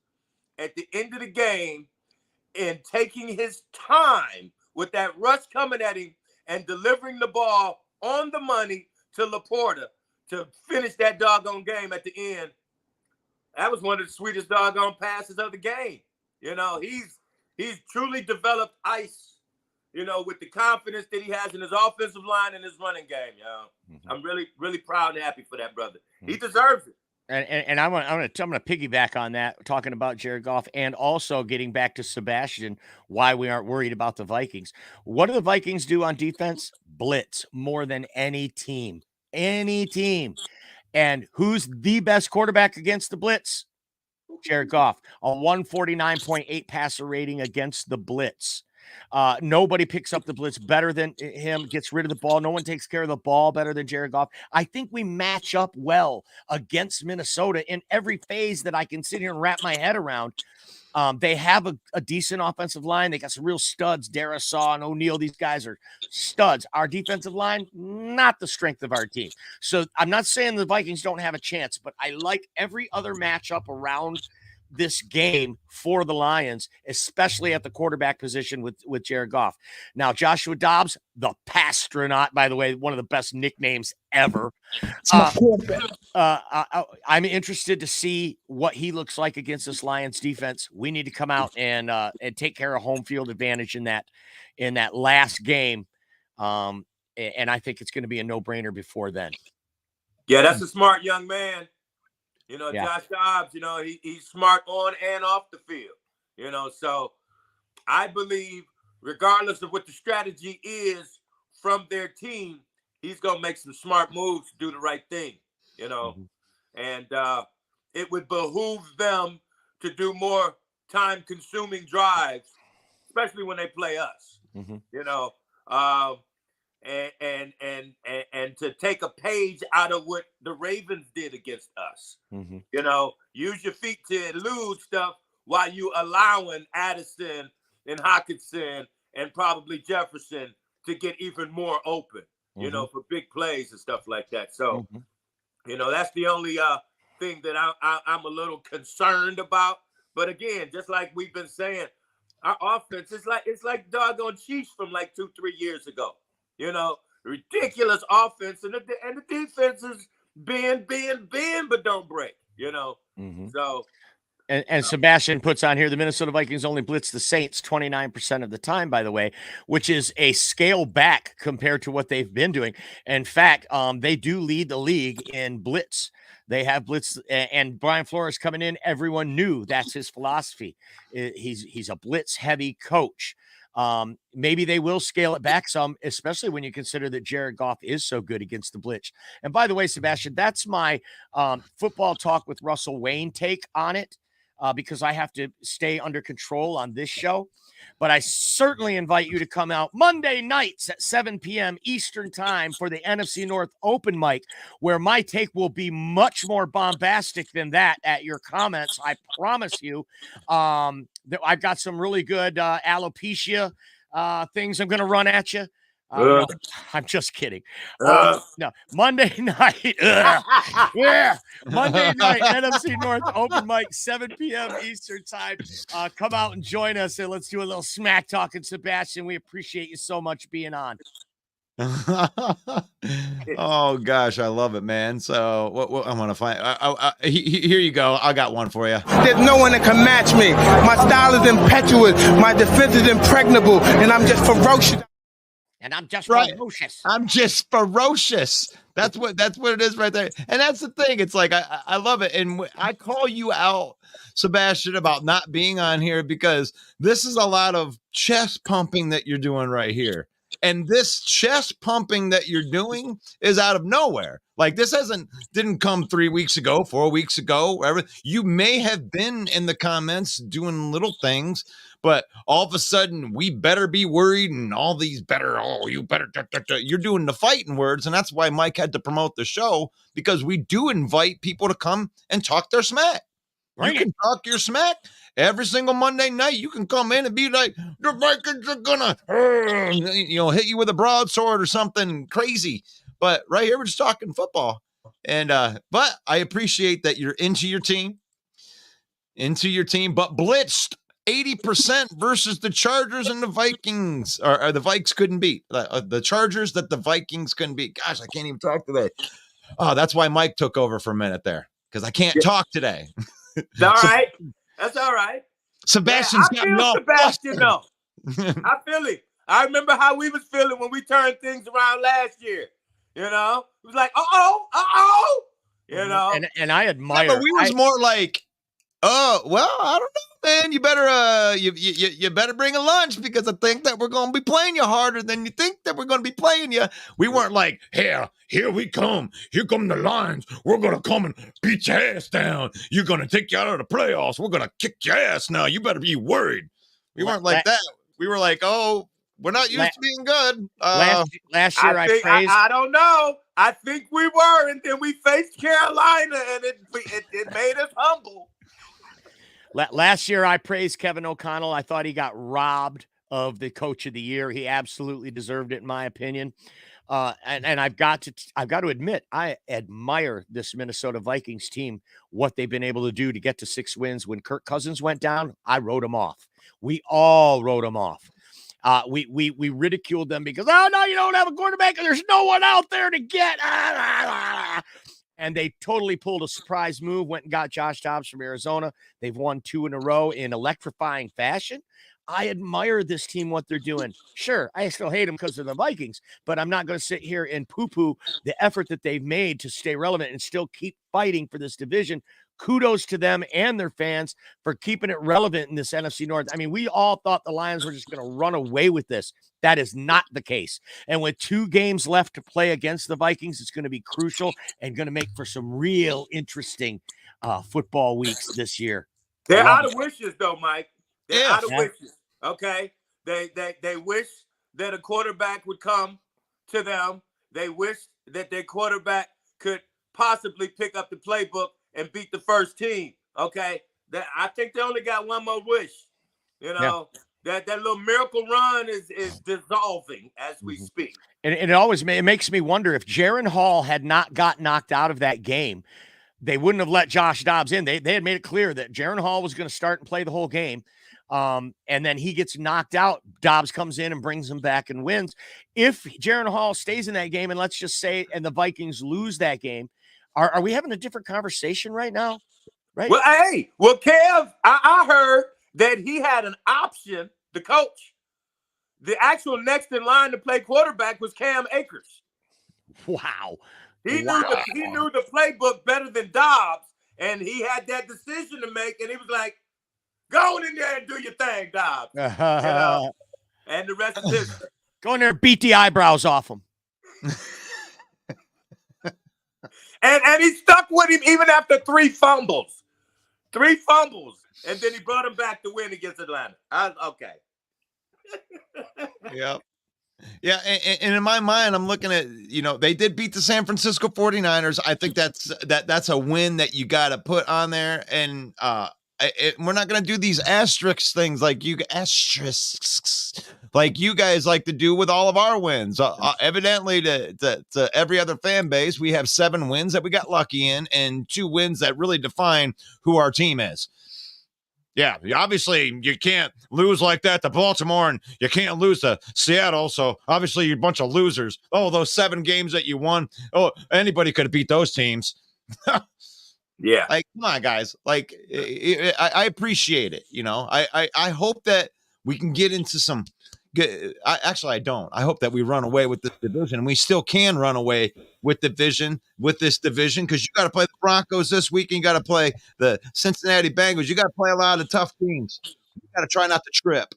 at the end of the game and taking his time with that rush coming at him and delivering the ball on the money to Laporta to finish that doggone game at the end. That was one of the sweetest doggone passes of the game. He's truly developed ice, with the confidence that he has in his offensive line and his running game, yo. Mm-hmm. I'm really, really proud and happy for that brother. He deserves it. And I'm gonna piggyback on that, talking about Jared Goff, and also getting back to Sebastian, why we aren't worried about the Vikings. What do the Vikings do on defense? Blitz more than any team. And who's the best quarterback against the blitz? Jared Goff, a 149.8 passer rating against the blitz. Nobody picks up the blitz better than him, gets rid of the ball. No one takes care of the ball better than Jared Goff. I think we match up well against Minnesota in every phase that I can sit here and wrap my head around. They have a decent offensive line. They got some real studs, Darisaw and O'Neal. These guys are studs. Our defensive line, not the strength of our team. So I'm not saying the Vikings don't have a chance, but I like every other matchup around this game for the Lions, especially at the quarterback position with Jared Goff. Now, Joshua Dobbs, the Pastronaut, by the way, one of the best nicknames ever. It's my quarterback. I'm interested to see what he looks like against this Lions defense. We need to come out and take care of home field advantage in that last game. And I think it's going to be a no-brainer before then. Yeah, that's a smart young man. Yeah. Josh Dobbs, he's smart on and off the field, so I believe regardless of what the strategy is from their team, he's going to make some smart moves to do the right thing, and it would behoove them to do more time-consuming drives, especially when they play us, and to take a page out of what the Ravens did against us. Use your feet to elude stuff while you allowing Addison and Hockenson and probably Jefferson to get even more open, for big plays and stuff like that. So, that's the only thing that I'm a little concerned about. But again, just like we've been saying, our offense is like doggone Chiefs from like 2-3 years ago. Ridiculous offense, and the defense is bend, but don't break. So. And Sebastian puts on here, the Minnesota Vikings only blitz the Saints 29% of the time, by the way, which is a scale back compared to what they've been doing. In fact, they do lead the league in blitz. They have blitz, and Brian Flores coming in. Everyone knew that's his philosophy. He's a blitz heavy coach. Maybe they will scale it back some, especially when you consider that Jared Goff is so good against the blitz. And by the way, Sebastian, that's my football talk with Russell Wayne take on it. Because I have to stay under control on this show. But I certainly invite you to come out Monday nights at 7 p.m. Eastern time for the NFC North open mic, where my take will be much more bombastic than that at your comments. I promise you. I've got some really good alopecia things I'm going to run at you. No, I'm just kidding. No, Monday night. Yeah, Monday night, NFC North open mic, 7 p.m. Eastern time. Come out and join us, and let's do a little smack talking, Sebastian. We appreciate you so much being on. Oh gosh, I love it, man. So what I'm gonna find. Here you go. I got one for you. There's no one that can match me. My style is impetuous. My defense is impregnable, and I'm just ferocious. And I'm just Right. ferocious. I'm just ferocious. That's what it is right there. And that's the thing. It's like I love it. And I call you out, Sebastian, about not being on here because this is a lot of chest pumping that you're doing right here. And this chest pumping that you're doing is out of nowhere. Like this didn't come 3 weeks ago, 4 weeks ago, wherever. You may have been in the comments doing little things, but all of a sudden we better be worried and all these you better, you're doing the fighting words. And that's why Mike had to promote the show, because we do invite people to come and talk their smack. You can talk your smack every single Monday night. You can come in and be like, the Vikings are gonna, hit you with a broadsword or something crazy. But right here, we're just talking football. And but I appreciate that you're into your team, but blitzed 80% versus the Chargers and the Vikings, or the Vikes couldn't beat the Chargers that the Vikings couldn't beat. Gosh, I can't even talk today. Oh, that's why Mike took over for a minute there, because I can't talk today. It's all right. That's all right. Sebastian's got me all Sebastian, though. I feel it. I remember how we was feeling when we turned things around last year. You know, it was like, you know. And I admire. Yeah, but we was more like, oh, well, I don't know, man. You better you better bring a lunch, because I think that we're gonna be playing you harder than you think that we're gonna be playing you. We weren't like, here we come. Here come the Lions. We're gonna come and beat your ass down. You're gonna take you out of the playoffs. We're gonna kick your ass now. You better be worried. We weren't like that. We were like, oh, we're not used to being good. Last year I praised. I don't know. I think we were, and then we faced Carolina, and it made us humble. Last year, I praised Kevin O'Connell. I thought he got robbed of the Coach of the Year. He absolutely deserved it, in my opinion. And I've got to admit, I admire this Minnesota Vikings team, what they've been able to do to get to 6 wins. When Kirk Cousins went down, I wrote him off. We all wrote him off. We ridiculed them because, oh, no, you don't have a quarterback and there's no one out there to get. And they totally pulled a surprise move, went and got Josh Dobbs from Arizona. They've won 2 in a row in electrifying fashion. I admire this team, what they're doing. Sure, I still hate them because of the Vikings, but I'm not going to sit here and poo-poo the effort that they've made to stay relevant and still keep fighting for this division. Kudos to them and their fans for keeping it relevant in this NFC North. I mean, we all thought the Lions were just going to run away with this. That is not the case. And with 2 games left to play against the Vikings, it's going to be crucial and going to make for some real interesting football weeks this year. They're out of wishes, though, Mike. They're out of wishes. Okay, they wish that a quarterback would come to them. They wish that their quarterback could possibly pick up the playbook and beat the first team. Okay, I think they only got one more wish. You know, that little miracle run is dissolving as we speak. And it makes me wonder if Jaron Hall had not got knocked out of that game, they wouldn't have let Josh Dobbs in. They had made it clear that Jaron Hall was going to start and play the whole game. And then he gets knocked out. Dobbs comes in and brings him back and wins. If Jaron Hall stays in that game, and let's just say, and the Vikings lose that game, are we having a different conversation right now? Right. Well, Kev, I heard that he had an option, the coach. The actual next in line to play quarterback was Cam Akers. Wow. He knew the playbook better than Dobbs, and he had that decision to make, and he was like, go in there and do your thing, Dobbs. And the rest is history. Go in there and beat the eyebrows off him. And he stuck with him even after 3 fumbles. 3 fumbles. And then he brought him back to win against Atlanta. Okay. Yep. Yeah, and in my mind, I'm looking at, they did beat the San Francisco 49ers. I think that's a win that you got to put on there. And we're not going to do these asterisks things like you guys like to do with all of our wins. Evidently, to every other fan base, we have 7 wins that we got lucky in and 2 wins that really define who our team is. Yeah, obviously you can't lose like that to Baltimore, and you can't lose to Seattle. So obviously you're a bunch of losers. Oh, those 7 games that you won. Oh, anybody could have beat those teams. Yeah. Like, come on, guys. Like, I appreciate it. I hope that we can get into some good. Actually, I don't. I hope that we run away with this division, and we still can run away with this division, because you got to play the Broncos this week, and you got to play the Cincinnati Bengals. You got to play a lot of tough teams. You got to try not to trip.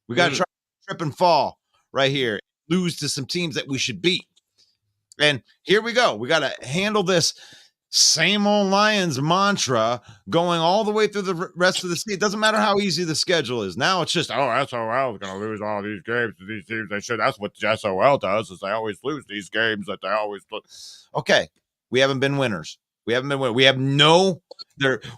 We got to try to trip and fall right here, lose to some teams that we should beat. And here we go. We got to handle this same old Lions mantra going all the way through the rest of the season. It doesn't matter how easy the schedule is. Now it's just, SOL is going to lose all these games to these teams. They should. That's what SOL does, is they always lose these games that they always lose. Okay, we haven't been winners. We haven't been winners. We have no.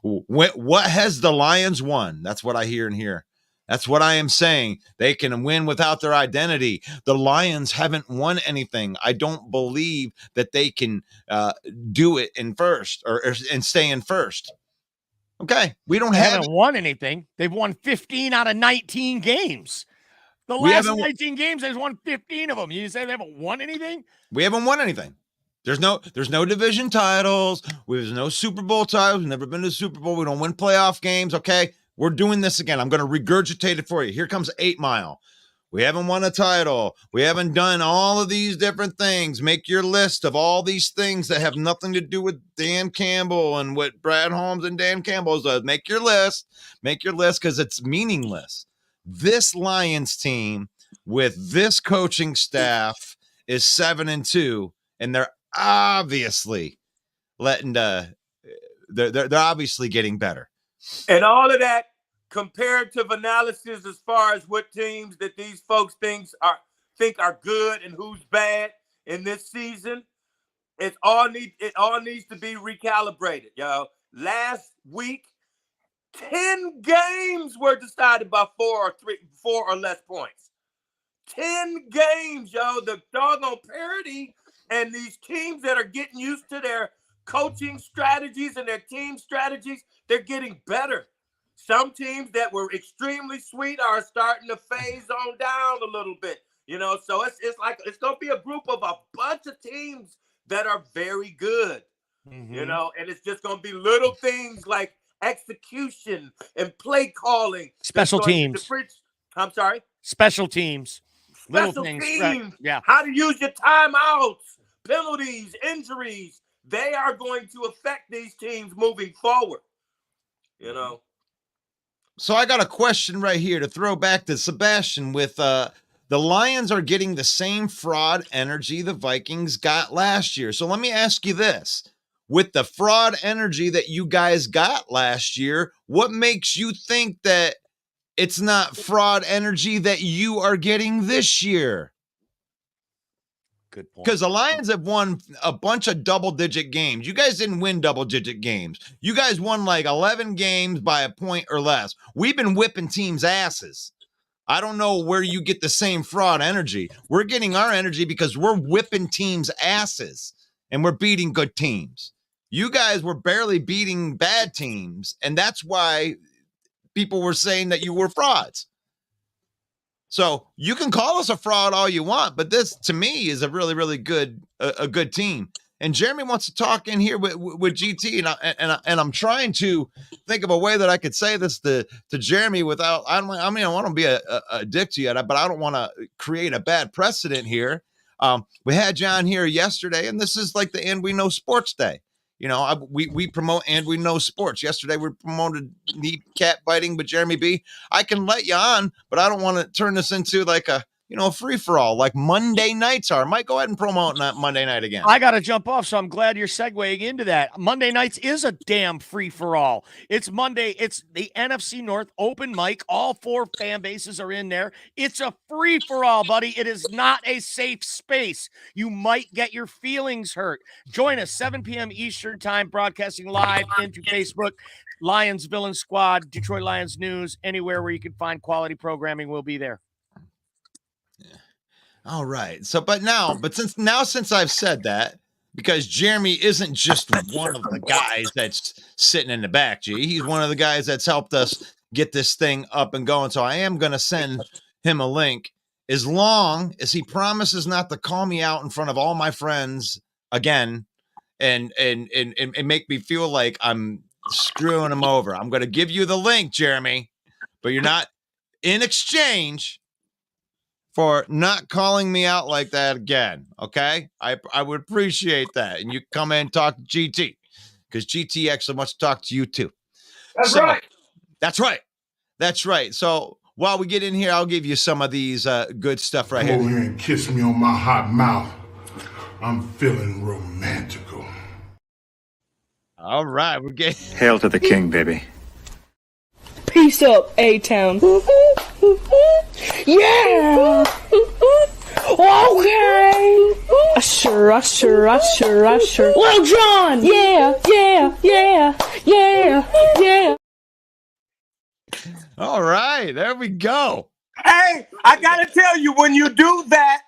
What has the Lions won? That's what I hear and hear. That's what I am saying. They can win without their identity. The Lions haven't won anything. I don't believe that they can do it in first and stay in first. Okay, we don't haven't won anything. They've won 15 out of 19 games. The last 19 games, they've won 15 of them. You say they haven't won anything? We haven't won anything. There's no division titles. There's no Super Bowl titles. We've never been to the Super Bowl. We don't win playoff games. Okay. We're doing this again. I'm going to regurgitate it for you. Here comes 8 Mile. We haven't won a title. We haven't done all of these different things. Make your list of all these things that have nothing to do with Dan Campbell and what Brad Holmes and Dan Campbell does. Make your list. Make your list, because it's meaningless. This Lions team with this coaching staff is 7-2, and they're obviously they're obviously getting better. And all of that comparative analysis as far as what teams that these folks think are good and who's bad in this season, it all needs to be recalibrated, yo. Last week, 10 games were decided by 4 or less points. 10 games, yo. The doggone parity and these teams that are getting used to their coaching strategies and their team strategies, they're getting better. Some teams that were extremely sweet are starting to phase on down a little bit, so it's like it's going to be a group of a bunch of teams that are very good, and it's just going to be little things like execution and play calling. Special teams. I'm sorry? Special teams. Special things. teams. Right. Yeah. How to use your timeouts, penalties, injuries. They are going to affect these teams moving forward, So I got a question right here to throw back to Sebastian with the Lions are getting the same fraud energy the Vikings got last year. So let me ask you this. With the fraud energy that you guys got last year, what makes you think that it's not fraud energy that you are getting this year? Good point. Because the Lions have won a bunch of double-digit games. You guys didn't win double-digit games. You guys won like 11 games by a point or less. We've been whipping teams' asses. I don't know where you get the same fraud energy. We're getting our energy because we're whipping teams' asses, and we're beating good teams. You guys were barely beating bad teams, and that's why people were saying that you were frauds. So you can call us a fraud all you want, but this to me is a really, really good, a good team. And Jeremy wants to talk in here with GT, and I'm trying to think of a way that I could say this to Jeremy without. I want to be a dick to you, but I don't want to create a bad precedent here. We had John here yesterday, and this is like the And We Know Sports Day. We promote And We Know Sports. Yesterday we promoted kneecap biting with Jeremy B. I can let you on, but I don't want to turn this into like a free-for-all like Monday nights are. I might go ahead and promote Monday night again. I got to jump off, so I'm glad you're segueing into that. Monday nights is a damn free-for-all. It's Monday. It's the NFC North open mic. All 4 fan bases are in there. It's a free-for-all, buddy. It is not a safe space. You might get your feelings hurt. Join us 7 p.m. Eastern time, broadcasting live into Facebook. Lions Villain Squad, Detroit Lions News, anywhere where you can find quality programming, we'll be there. All right. So, since I've said that, because Jeremy isn't just one of the guys that's sitting in the back, G. He's one of the guys that's helped us get this thing up and going. So I am going to send him a link as long as he promises not to call me out in front of all my friends again and make me feel like I'm screwing him over. I'm going to give you the link, Jeremy, but you're not in exchange for not calling me out like that again. Okay. I would appreciate that. And you come in and talk to GT because GT actually wants to talk to you too. That's right. That's right. That's right. So while we get in here, I'll give you some of these good stuff right Come over here. here and kiss me on my hot mouth. I'm feeling romantical. All right. We're getting. Hail to the king, baby. Peace up, A-Town. Yeah! Okay! Usher, usher, usher, usher. Lil Jon! Yeah, yeah, yeah, yeah, yeah. All right. There we go. Hey, I gotta tell you, when you do that,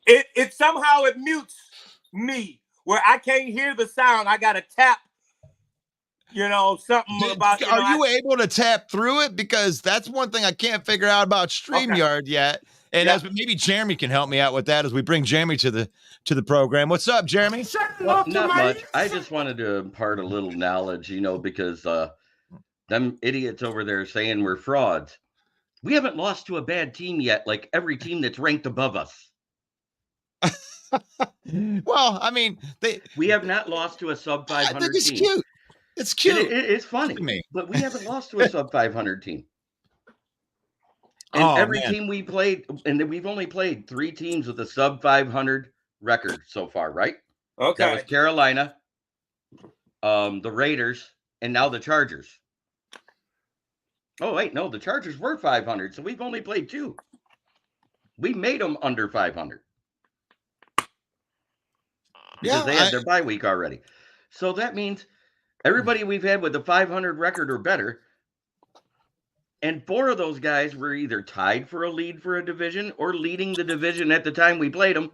it somehow it mutes me where I can't hear the sound. I gotta tap. Something about. Are you able to tap through it? Because that's one thing I can't figure out about StreamYard yet. And as maybe Jeremy can help me out with that as we bring Jeremy to the program. What's up, Jeremy? Well, not much. I just wanted to impart a little knowledge, because them idiots over there saying we're frauds. We haven't lost to a bad team yet, like every team that's ranked above us. Well, I mean, we have not lost to a sub 500 I think it's team. cute. It's cute. It's funny, but we haven't lost to a sub 500 team. And every team we played, and we've only played 3 teams with a sub 500 record so far, right? Okay. That was Carolina, the Raiders, and now the Chargers. Oh, wait, no, the Chargers were 500, so we've only played 2. We made them under 500. Because they had their bye week already. So that means everybody we've had with a 500 record or better, and 4 of those guys were either tied for a lead for a division or leading the division at the time we played them,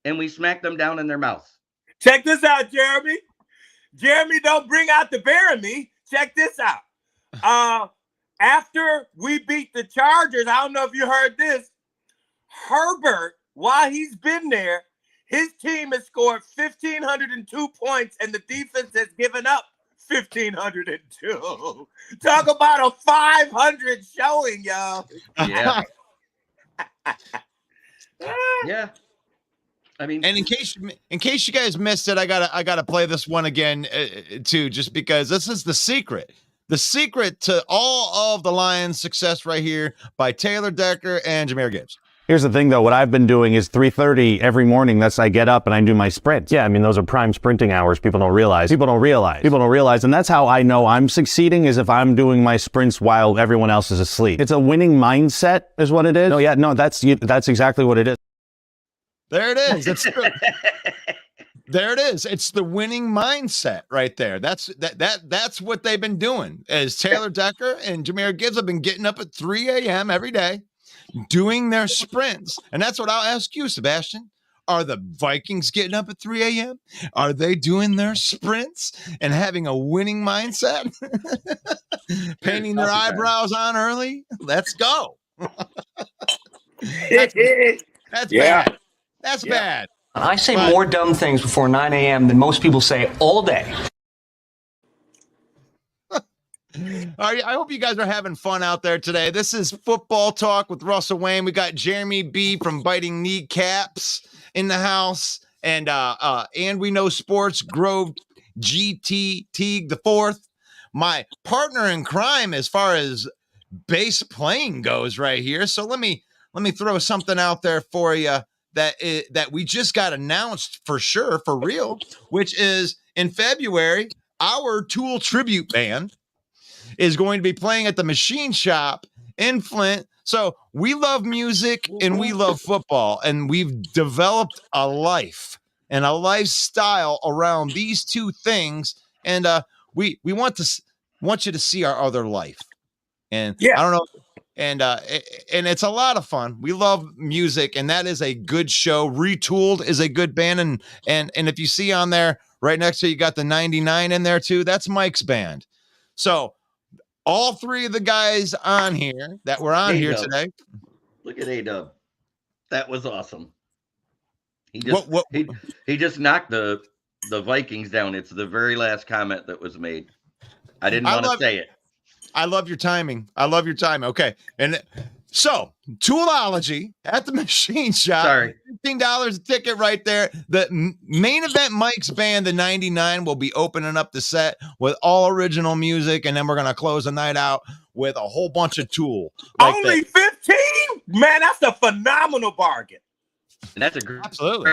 and we smacked them down in their mouths. Check this out, Jeremy. Jeremy, don't bring out the bear in me. Check this out. After we beat the Chargers, I don't know if you heard this, Herbert, while he's been there, his team has scored 1,502 points, and the defense has given up 1,502. Talk about a 500 showing, y'all. Yeah. Yeah. I mean, and in case you guys missed it, I gotta play this one again too, just because this is the secret to all of the Lions' success right here by Taylor Decker and Jahmyr Gibbs. Here's the thing, though. What I've been doing is 3:30 every morning. That's I get up and I do my sprints. Yeah, I mean, those are prime sprinting hours. People don't realize. And that's how I know I'm succeeding is if I'm doing my sprints while everyone else is asleep. It's a winning mindset is what it is. That's exactly what it is. There it is. It's true. There it is. It's the winning mindset right there. That's what they've been doing. As Taylor Decker and Jahmyr Gibbs have been getting up at 3 a.m. every day, doing their sprints. And that's what I'll ask you, Sebastian. Are the Vikings getting up at 3 a.m.? Are they doing their sprints and having a winning mindset? Painting their eyebrows on early? Let's go. That's bad. That's bad. I say more dumb things before 9 a.m. than most people say all day. I hope you guys are having fun out there today. This is Football Talk with Russell Wayne. We got Jeremy B from Biting Kneecaps in the house, and we know sports. Grove GT Teague the fourth, my partner in crime as far as bass playing goes right here. So let me throw something out there for you that we just got announced for sure, for real, which is in February, our Tool tribute band is going to be playing at the Machine Shop in Flint. So we love music and we love football, and we've developed a life and a lifestyle around these two things. And we want you to see our other life. And I don't know. And it's a lot of fun. We love music, and that is a good show. Retooled is a good band. And if you see on there right next to you got the 99 in there too, that's Mike's band. So all three of the guys on here that were on here today. Look at A-Dub. That was awesome. He just knocked the Vikings down. It's the very last comment that was made. I didn't want to say it. I love your timing. Okay. And so, Toolology at the machine shop. Sorry. $15 a ticket right there. The main event Mike's band, the 99, will be opening up the set with all original music. And then we're going to close the night out with a whole bunch of Tool. Like only 15? Man, that's a phenomenal bargain. And that's a great absolutely.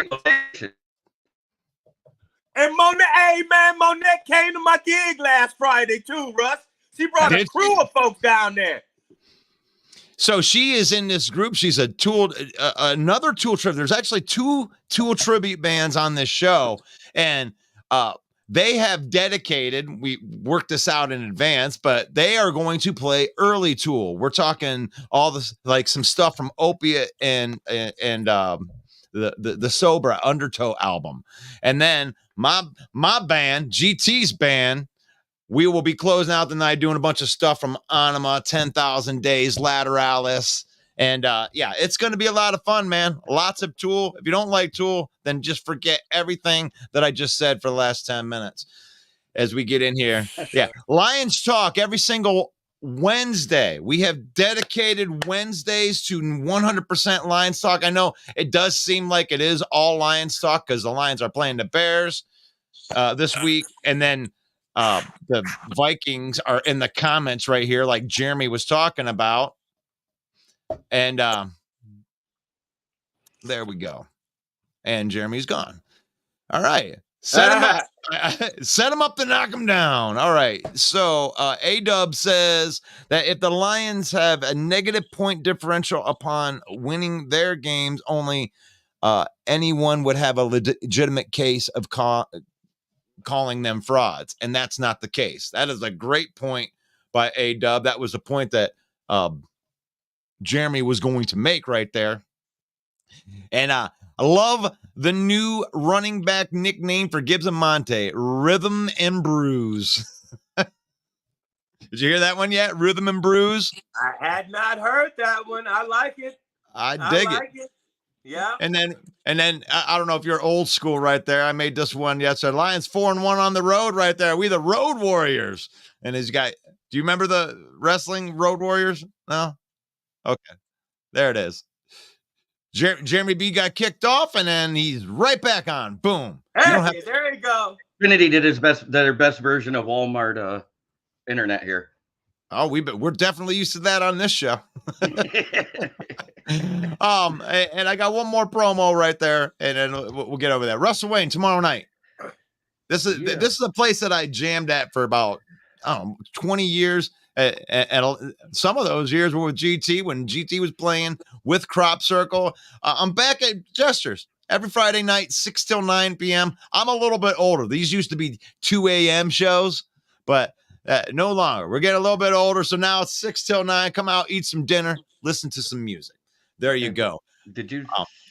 And Monet came to my gig last Friday too, Russ. She brought a crew of folks down there. So she is in this group. She's a Tool, another Tool tribute. There's actually 2 Tool tribute bands on this show, and they have dedicated. We worked this out in advance, but they are going to play early Tool. We're talking all this, like some stuff from Opiate and the Sobra Undertow album, and then my band, GT's band. We will be closing out the night doing a bunch of stuff from Anima, 10,000 Days, Lateralis. And yeah, it's going to be a lot of fun, man. Lots of Tool. If you don't like Tool, then just forget everything that I just said for the last 10 minutes as we get in here. Yeah. Lions Talk every single Wednesday. We have dedicated Wednesdays to 100% Lions Talk. I know it does seem like it is all Lions Talk because the Lions are playing the Bears this week. And then the Vikings are in the comments right here, like Jeremy was talking about. And there we go. And Jeremy's gone. All right. Set him up to knock him down. All right. So A-Dub says that if the Lions have a negative point differential upon winning their games, only anyone would have a legitimate case of calling them frauds, and that's not the case. That is a great point by A-Dub. That was a point that Jeremy was going to make right there. And I love the new running back nickname for Gibbs and Monte, Rhythm and Bruise. Did you hear that one yet? Rhythm and Bruise? I had not heard that one. I like it. I dig it. Yeah. And then I don't know if you're old school right there. I made this one yesterday. Lions 4-1 on the road right there. We the Road Warriors. And his guy, do you remember the wrestling Road Warriors? No? Okay. There it is. Jeremy B got kicked off, and then he's right back on. Boom. Hey, there you go. Trinity did their best version of Walmart internet here. Oh, we're definitely used to that on this show. And I got one more promo right there, and then we'll get over that. Russell Wayne tomorrow night. This is a place that I jammed at for about 20 years, and some of those years were with GT when GT was playing with Crop Circle. I'm back at Jester's every Friday night, 6 till 9 p.m. I'm a little bit older. These used to be 2 a.m. shows, but no longer. We're getting a little bit older, so now it's 6 till 9. Come out, eat some dinner, listen to some music. There you go. Did you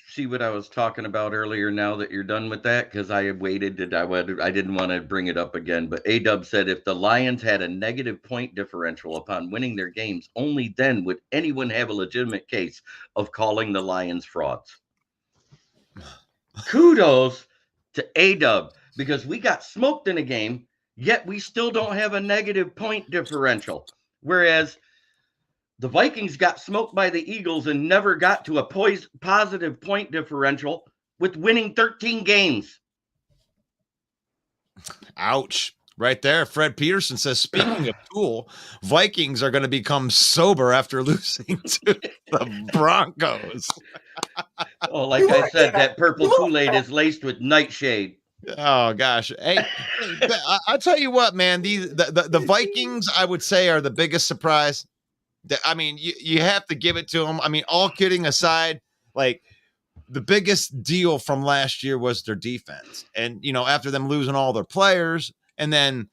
see what I was talking about earlier now that you're done with that? Because I waited. I didn't want to bring it up again. But A-Dub said if the Lions had a negative point differential upon winning their games, only then would anyone have a legitimate case of calling the Lions frauds. Kudos to A-Dub, because we got smoked in a game, yet we still don't have a negative point differential. Whereas the Vikings got smoked by the Eagles and never got to a positive point differential with winning 13 games. Ouch. Right there. Fred Peterson says, speaking of Tool, Vikings are going to become sober after losing to the Broncos. Oh, like I said, that purple Kool-Aid is laced with nightshade. Oh gosh. Hey, I'll tell you what, man, the Vikings, I would say, are the biggest surprise. I mean, you have to give it to them. I mean, all kidding aside, like the biggest deal from last year was their defense. And, after them losing all their players, and then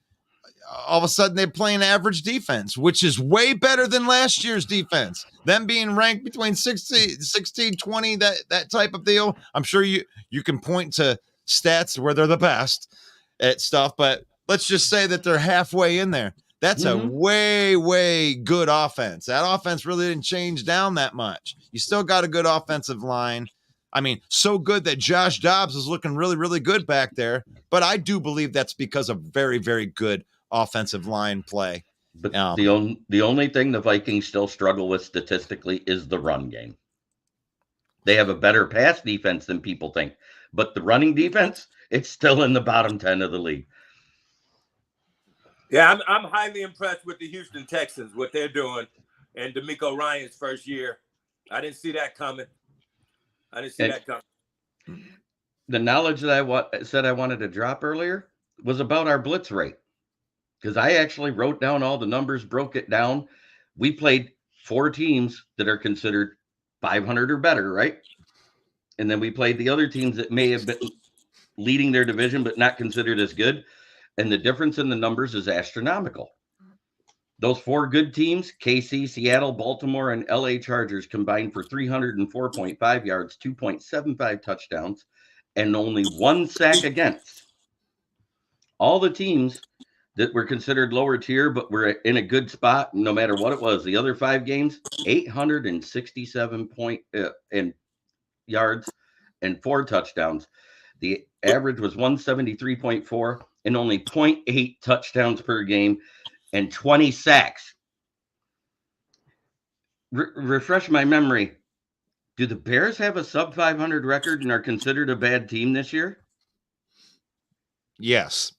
all of a sudden they're playing average defense, which is way better than last year's defense. Them being ranked between 16, 20, that type of deal. I'm sure you can point to stats where they're the best at stuff, but let's just say that they're halfway in there. That's a way, way good offense. That offense really didn't change down that much. You still got a good offensive line. I mean, so good that Josh Dobbs is looking really, really good back there. But I do believe that's because of very, very good offensive line play. But the only thing the Vikings still struggle with statistically is the run game. They have a better pass defense than people think. But the running defense, it's still in the bottom 10 of the league. Yeah, I'm highly impressed with the Houston Texans, what they're doing, and DeMeco Ryans' first year. I didn't see that coming. The knowledge that I said I wanted to drop earlier was about our blitz rate, because I actually wrote down all the numbers, broke it down. We played 4 teams that are considered 500 or better, right? And then we played the other teams that may have been leading their division but not considered as good. And the difference in the numbers is astronomical. Those 4 good teams, KC, Seattle, Baltimore, and LA Chargers, combined for 304.5 yards, 2.75 touchdowns, and only 1 sack against. All the teams that were considered lower tier but were in a good spot no matter what it was, the other 5 games, 867 yards and 4 touchdowns. The average was 173.4 and only 0.8 touchdowns per game and 20 sacks. Refresh my memory. Do the Bears have a sub 500 record and are considered a bad team this year? Yes.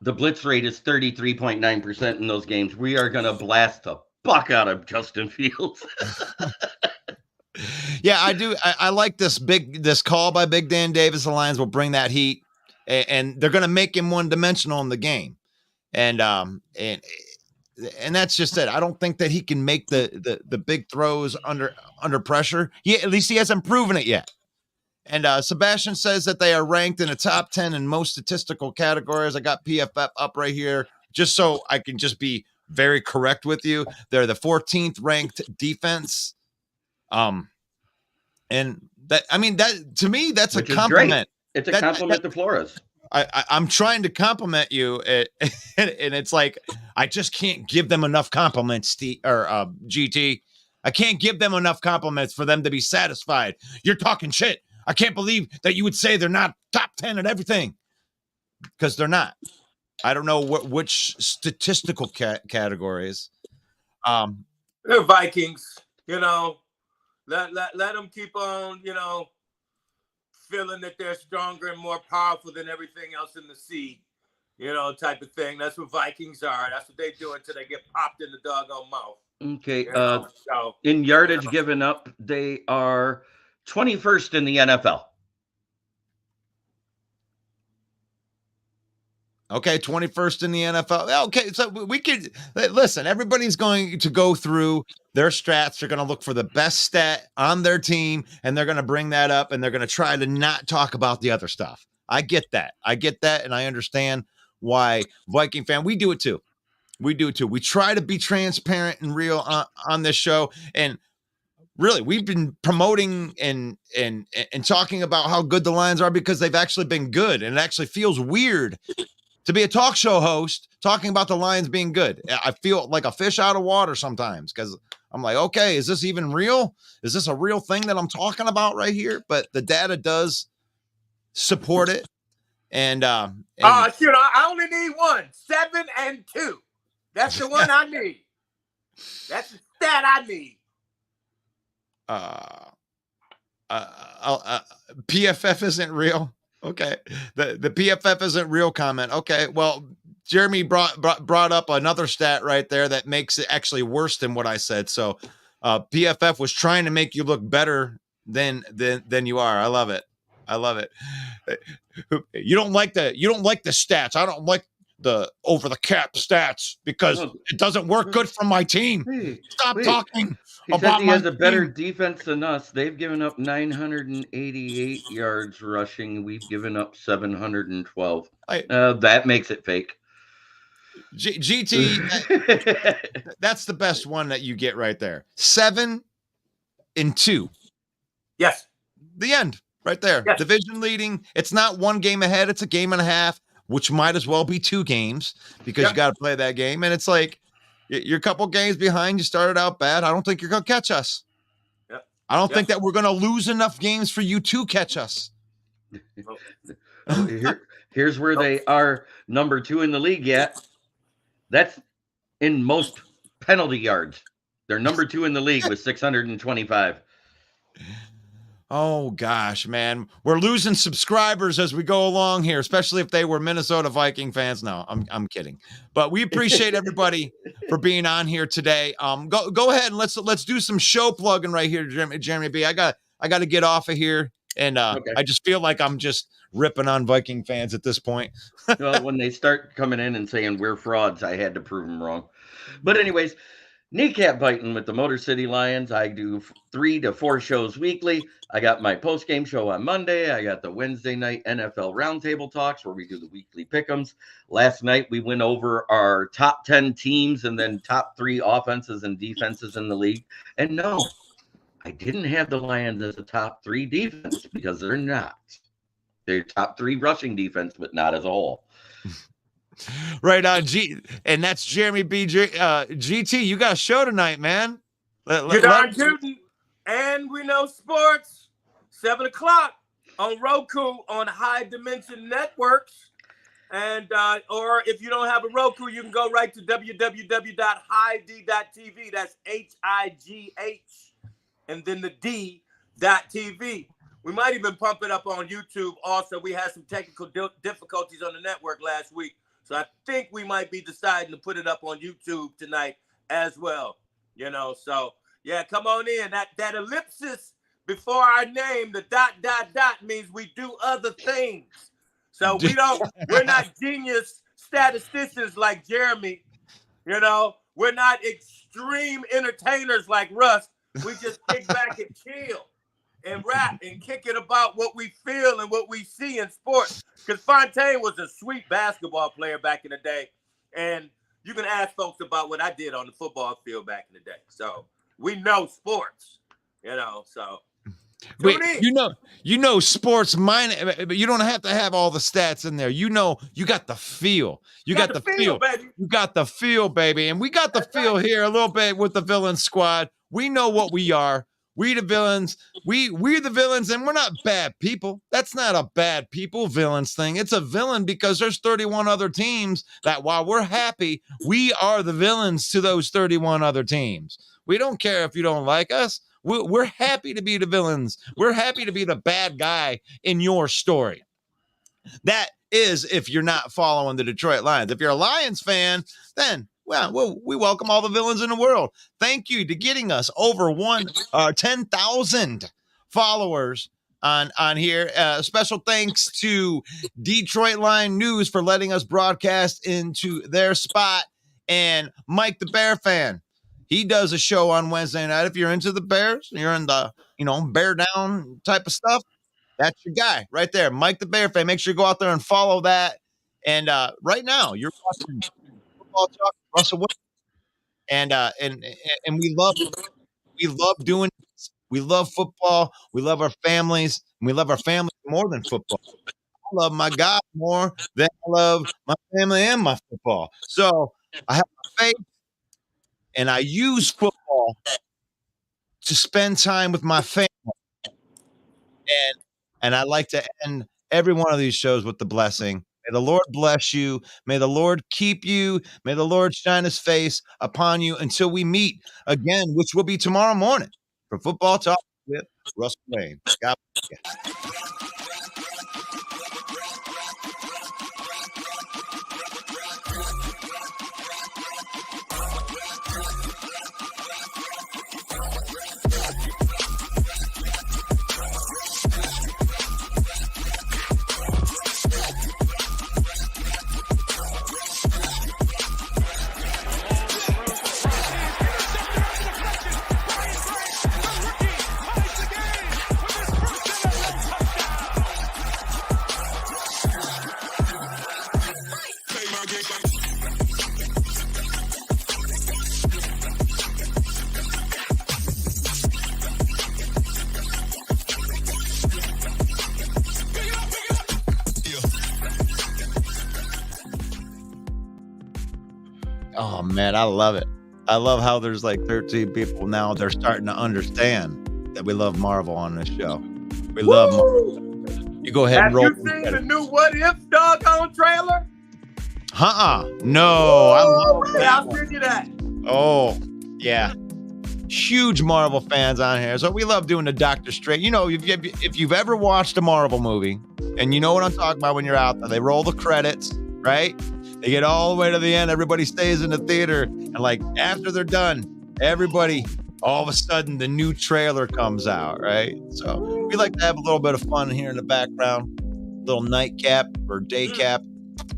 The blitz rate is 33.9% in those games. We are going to blast the fuck out of Justin Fields. Yeah, I do. I like this call by Big Dan Davis. The Lions will bring that heat, and they're going to make him one-dimensional in the game, and that's just it. I don't think that he can make the big throws under pressure. At least he hasn't proven it yet. And Sebastian says that they are ranked in the top 10 in most statistical categories. I got PFF up right here just so I can just be very correct with you. They're the 14th ranked defense. And that, I mean, that to me, that's a compliment. It's a compliment to Flores. I'm trying to compliment you, and it's like I just can't give them enough compliments, GT. I can't give them enough compliments for them to be satisfied. You're talking shit. I can't believe that you would say they're not top 10 at everything, because they're not. I don't know which statistical categories. The Vikings, let them keep on, feeling that they're stronger and more powerful than everything else in the sea, type of thing. That's what Vikings are. That's what they do until they get popped in the doggone mouth. Okay. In yardage given up, they are 21st in the NFL. Okay, 21st in the NFL. Okay, so we could listen. Everybody's going to go through their stats. They're going to look for the best stat on their team, and they're going to bring that up, and they're going to try to not talk about the other stuff. I get that, and I understand why Viking fan. We do it too. We try to be transparent and real on this show, and really, we've been promoting and talking about how good the Lions are because they've actually been good, and it actually feels weird to be a talk show host talking about the Lions being good. I feel like a fish out of water sometimes because I'm like, okay, is this even real? Is this a real thing that I'm talking about right here? But the data does support it. And I only need one. 7 and 2. That's the one I need. That's the stat I need. PFF isn't real. Okay. The PFF isn't real comment. Okay. Well, Jeremy brought up another stat right there that makes it actually worse than what I said. So PFF was trying to make you look better than you are. I love it. You don't like the stats. I don't like the over the cap stats because it doesn't work good for my team. Stop talking. He says he has a better defense than us. They've given up 988 yards rushing. We've given up 712. That makes it fake. GT, that's the best one that you get right there. 7 and 2. Yes. The end right there. Yes. Division leading. It's not one game ahead. It's a game and a half. which might as well be 2 games because you got to play that game. And it's like, you're a couple games behind. You started out bad. I don't think you're going to catch us. Yep. I don't think that we're going to lose enough games for you to catch us. Here's where they are number 2 in the league yet. That's in most penalty yards. They're number 2 in the league with 625. Oh gosh, man, we're losing subscribers as we go along here, especially if they were Minnesota Viking fans. No, I'm kidding, but we appreciate everybody for being on here today. Go ahead and let's do some show plugging right here, Jeremy B. I got to get off of here, and Okay. I just feel like I'm just ripping on Viking fans at this point. Well, when they start coming in and saying we're frauds, I had to prove them wrong. But anyways, kneecap biting with the Motor City Lions. I do 3 to 4 shows weekly. I got my post-game show on Monday. I got the Wednesday night NFL Roundtable Talks where we do the weekly pick'ems. Last night, we went over our top 10 teams and then top 3 offenses and defenses in the league. And no, I didn't have the Lions as a top 3 defense because they're not. They're top 3 rushing defense, but not as a whole. Right on, and that's Jeremy B. GT. You got a show tonight, man. Get on Newton, and we know sports. 7 o'clock on Roku on High Dimension Networks, and or if you don't have a Roku, you can go right to www.higd.tv. That's HIGH, and then the D.TV. We might even pump it up on YouTube. Also, we had some technical difficulties on the network last week. So I think we might be deciding to put it up on YouTube tonight as well. So yeah, come on in. That ellipsis before our name, the ... means we do other things. So we're not genius statisticians like Jeremy. We're not extreme entertainers like Russ. We just kick back and chill and rap and kick it about what we feel and what we see in sports. Because Fontaine was a sweet basketball player back in the day. And you can ask folks about what I did on the football field back in the day. So we know sports, so. Wait, sports but you don't have to have all the stats in there. You got the feel. You got the feel, baby. You got the feel, baby. And we got the feel here a little bit with the Villain Squad. We know what we are. We the villains. We're the villains, and we're not bad people. That's not a bad people villains thing. It's a villain because there's 31 other teams that while we're happy, we are the villains to those 31 other teams. We don't care if you don't like us. We're happy to be the villains. We're happy to be the bad guy in your story. That is if you're not following the Detroit Lions. If you're a Lions fan, then we welcome all the villains in the world. Thank you to getting us over 10,000 followers on here. Special thanks to Detroit Lion News for letting us broadcast into their spot. And Mike the Bear fan, he does a show on Wednesday night. If you're into the Bears, you're in the bear down type of stuff, that's your guy right there, Mike the Bear fan. Make sure you go out there and follow that. And right now, you're watching Football Talk, Russell Wilson, and we love doing this. We love football. We love our families, and we love our families more than football. I love my God more than I love my family and my football. So I have my faith, and I use football to spend time with my family. And I like to end every one of these shows with the blessing. May the Lord bless you. May the Lord keep you. May the Lord shine his face upon you until we meet again, which will be tomorrow morning for Football Talk with Russell Wayne. God bless you. Oh, man, I love it. I love how there's like 13 people now. They're starting to understand that we love Marvel on this show. We love Marvel. You go ahead and roll. Have you seen the new What If doggone trailer? No, I love that. I'll send you that. Oh, yeah. Huge Marvel fans on here. So we love doing the Doctor Strange. You know, if you've ever watched a Marvel movie, and you know what I'm talking about when you're out there, they roll the credits, right? They get all the way to the end. Everybody stays in the theater. And like after they're done, everybody, all of a sudden, the new trailer comes out, right? So we like to have a little bit of fun here in the background. Little nightcap or day cap,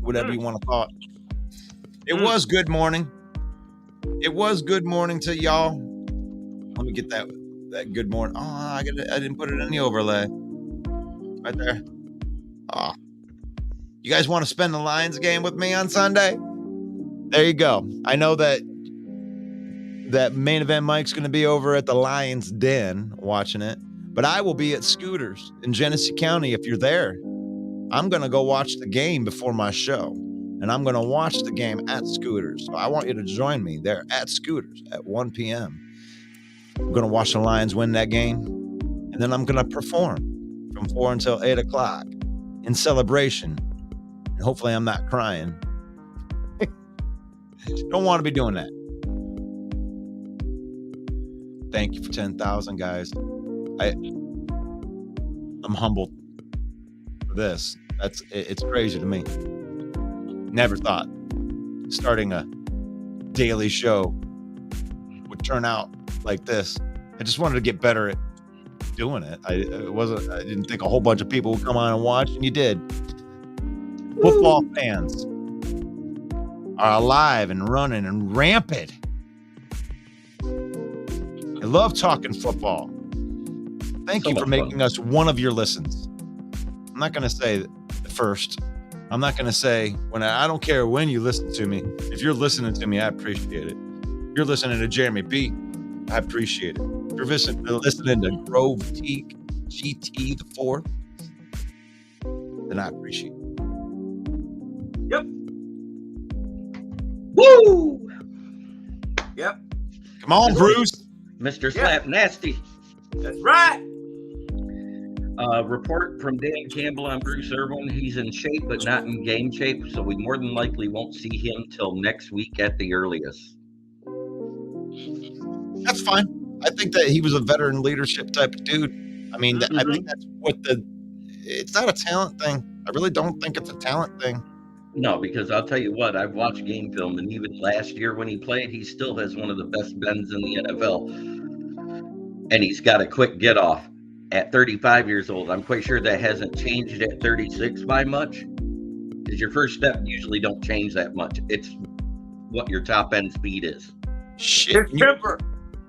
whatever you want to call it. It was good morning. It was good morning to y'all. Let me get that good morning. Oh, I didn't put it in the overlay. Right there. Oh. You guys want to spend the Lions game with me on Sunday? There you go. I know that main event Mike's going to be over at the Lions Den watching it, but I will be at Scooters in Genesee County if you're there. I'm going to go watch the game before my show, and I'm going to watch the game at Scooters. So I want you to join me there at Scooters at 1 p.m. I'm going to watch the Lions win that game, and then I'm going to perform from 4 until 8 o'clock in celebration. And hopefully I'm not crying. Don't want to be doing that. Thank you for 10,000, guys. I'm humbled for this. It's crazy to me. Never thought starting a daily show would turn out like this. I just wanted to get better at doing it. I didn't think a whole bunch of people would come on and watch, and you did. Football fans are alive and running and rampant. I love talking football. Thank you for making us one of your listens. I'm not going to say the first. I'm not going to say when. I don't care when you listen to me. If you're listening to me, I appreciate it. If you're listening to Jeremy B, I appreciate it. If you're listening to Grove T, GT the 4th, then I appreciate it. Yep. Woo! Yep. Come on, Bruce. Mr. Slap Nasty. That's right. Report from Dan Campbell on Bruce Irvin. He's in shape, but not in game shape, so we more than likely won't see him till next week at the earliest. That's fine. I think that he was a veteran leadership type of dude. I mean, I think that's what it's not a talent thing. I really don't think it's a talent thing. No, because I'll tell you what, I've watched game film, and even last year when he played, he still has one of the best bends in the NFL. And he's got a quick get off at 35 years old. I'm quite sure that hasn't changed at 36 by much. Because your first step usually don't change that much. It's what your top end speed is. Shit. His temper.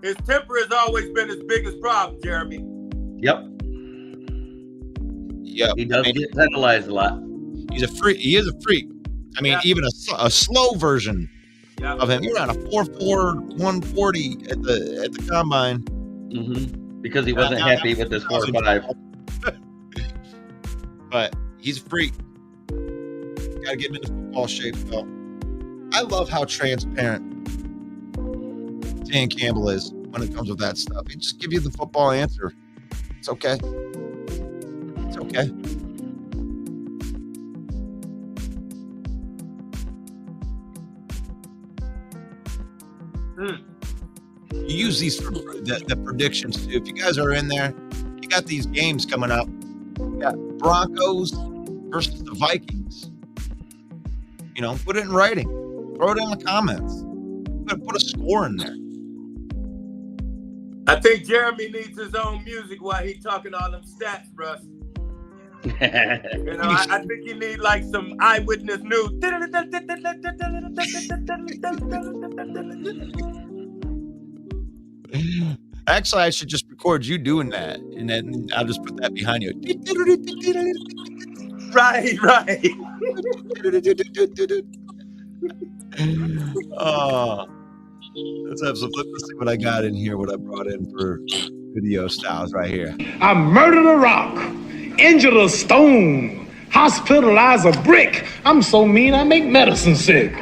His temper has always been his biggest problem, Jeremy. Yep. He does get penalized a lot. He's a freak. He is a freak. I mean, even a slow version of him. He ran a 4.4 140 at the combine. Mm-hmm. Because he wasn't happy with this 4.5. But he's a freak. Gotta get him into football shape, though. I love how transparent Dan Campbell is when it comes with that stuff. He just give you the football answer. It's okay. It's okay. You use these for the predictions too. If you guys are in there, you got these games coming up. You got Broncos versus the Vikings. You know, put it in writing. Throw it in the comments. Put a score in there. I think Jeremy needs his own music while he's talking all them stats, Russ. You know, I think you need like some eyewitness news. Actually, I should just record you doing that, and then I'll just put that behind you. Right. Let's have some. Let's see what I got in here. What I brought in for video styles right here. I murdered a rock, injured a stone, hospitalized a brick. I'm so mean I make medicine sick.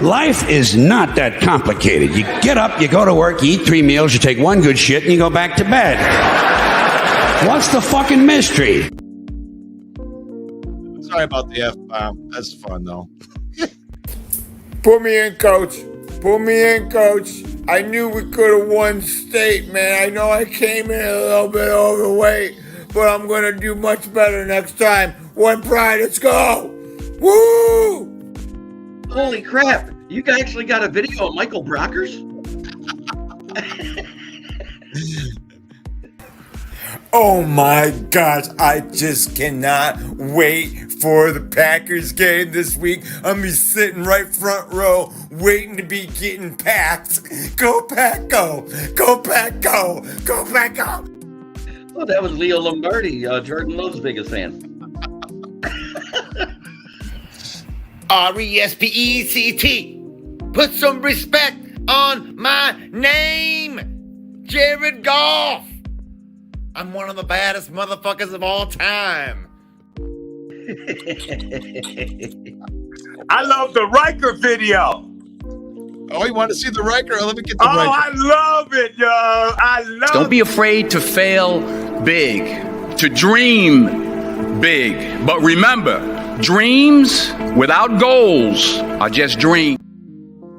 Life is not that complicated. You get up, you go to work, you eat 3 meals, you take 1 good shit, and you go back to bed. What's the fucking mystery? Sorry about the F-bomb. That's fun, though. Put me in, coach. Put me in, coach. I knew we could have won state, man. I know I came in a little bit overweight, but I'm going to do much better next time. One pride, let's go. Woo! Holy crap. You actually got a video of Michael Brockers? Oh my gosh, I just cannot wait for the Packers game this week. I'm be sitting right front row waiting to be getting packed. Go Pack, go! Go Pack, go! Go Pack, go! Oh, that was Leo Lombardi, Jordan Love's biggest fan. R-E-S-P-E-C-T. Put some respect on my name. Jared Goff. I'm one of the baddest motherfuckers of all time. I love the Riker video. Oh, you want to see the Riker? Let me get the Riker. Riker. I love it, yo. I love it. Don't be afraid to fail big, to dream big. But remember, dreams without goals are just dreams.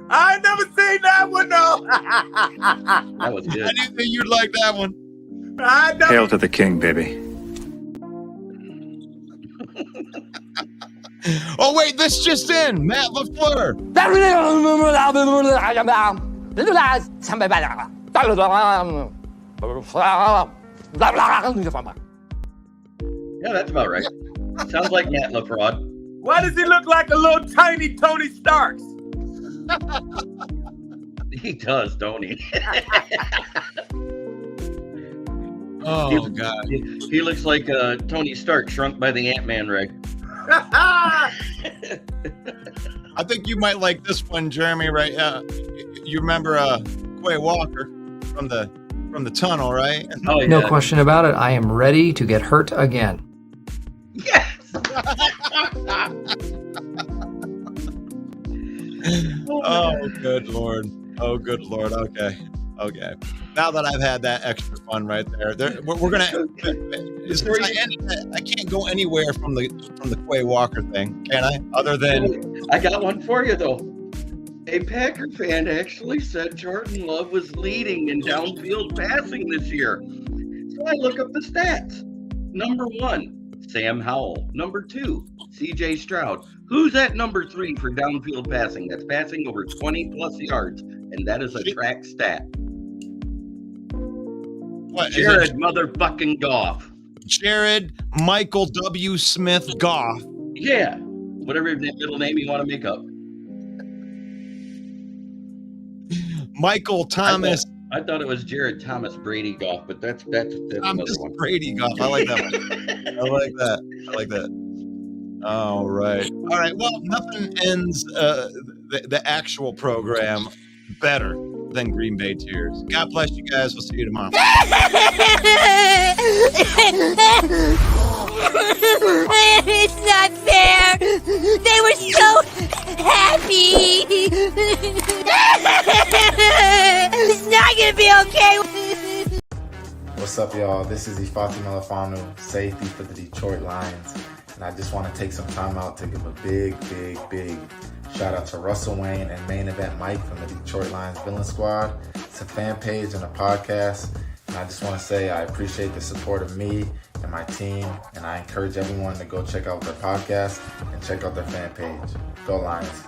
I ain't never seen that one, though. That was good. I didn't think you'd like that one. Hail to the king, baby. Oh, wait, this just in. Matt LaFleur. Yeah, that's about right. Sounds like Matt LaFraud. Why does he look like a little tiny Tony Starks? He does, don't he? Oh, God. He looks like Tony Stark shrunk by the Ant-Man rig. I think you might like this one, Jeremy, right? You remember Quay Walker from the tunnel, right? Oh, yeah. No question about it. I am ready to get hurt again. Yes! Oh, good Lord. Oh, good Lord. Okay. Now that I've had that extra fun right there, we're gonna. I can't go anywhere from the Quay Walker thing, can I? Other than I got one for you though. A Packer fan actually said Jordan Love was leading in downfield passing this year. So I look up the stats. Number 1, Sam Howell. Number 2, C.J. Stroud. Who's at number 3 for downfield passing? That's passing over 20 plus yards, and that is a track stat. What, Jared motherfucking Goff. Jared Michael W. Smith Goff. Yeah, whatever middle name you want to make up. Michael Thomas. I thought it was Jared Thomas Brady Goff, but that's another one. Brady Goff. I like that one. I like that. All right. Well, nothing ends the actual program better than Green Bay Tears. God bless you guys. We'll see you tomorrow. It's not fair. They were so happy. It's not gonna be okay. What's up, y'all? This is Ifeatu Melifonwu, safety for the Detroit Lions. And I just want to take some time out to give a big shout out to Russell Wayne and Main Event Mike from the Detroit Lions Villain Squad. It's a fan page and a podcast. And I just want to say I appreciate the support of me and my team. And I encourage everyone to go check out their podcast and check out their fan page. Go Lions.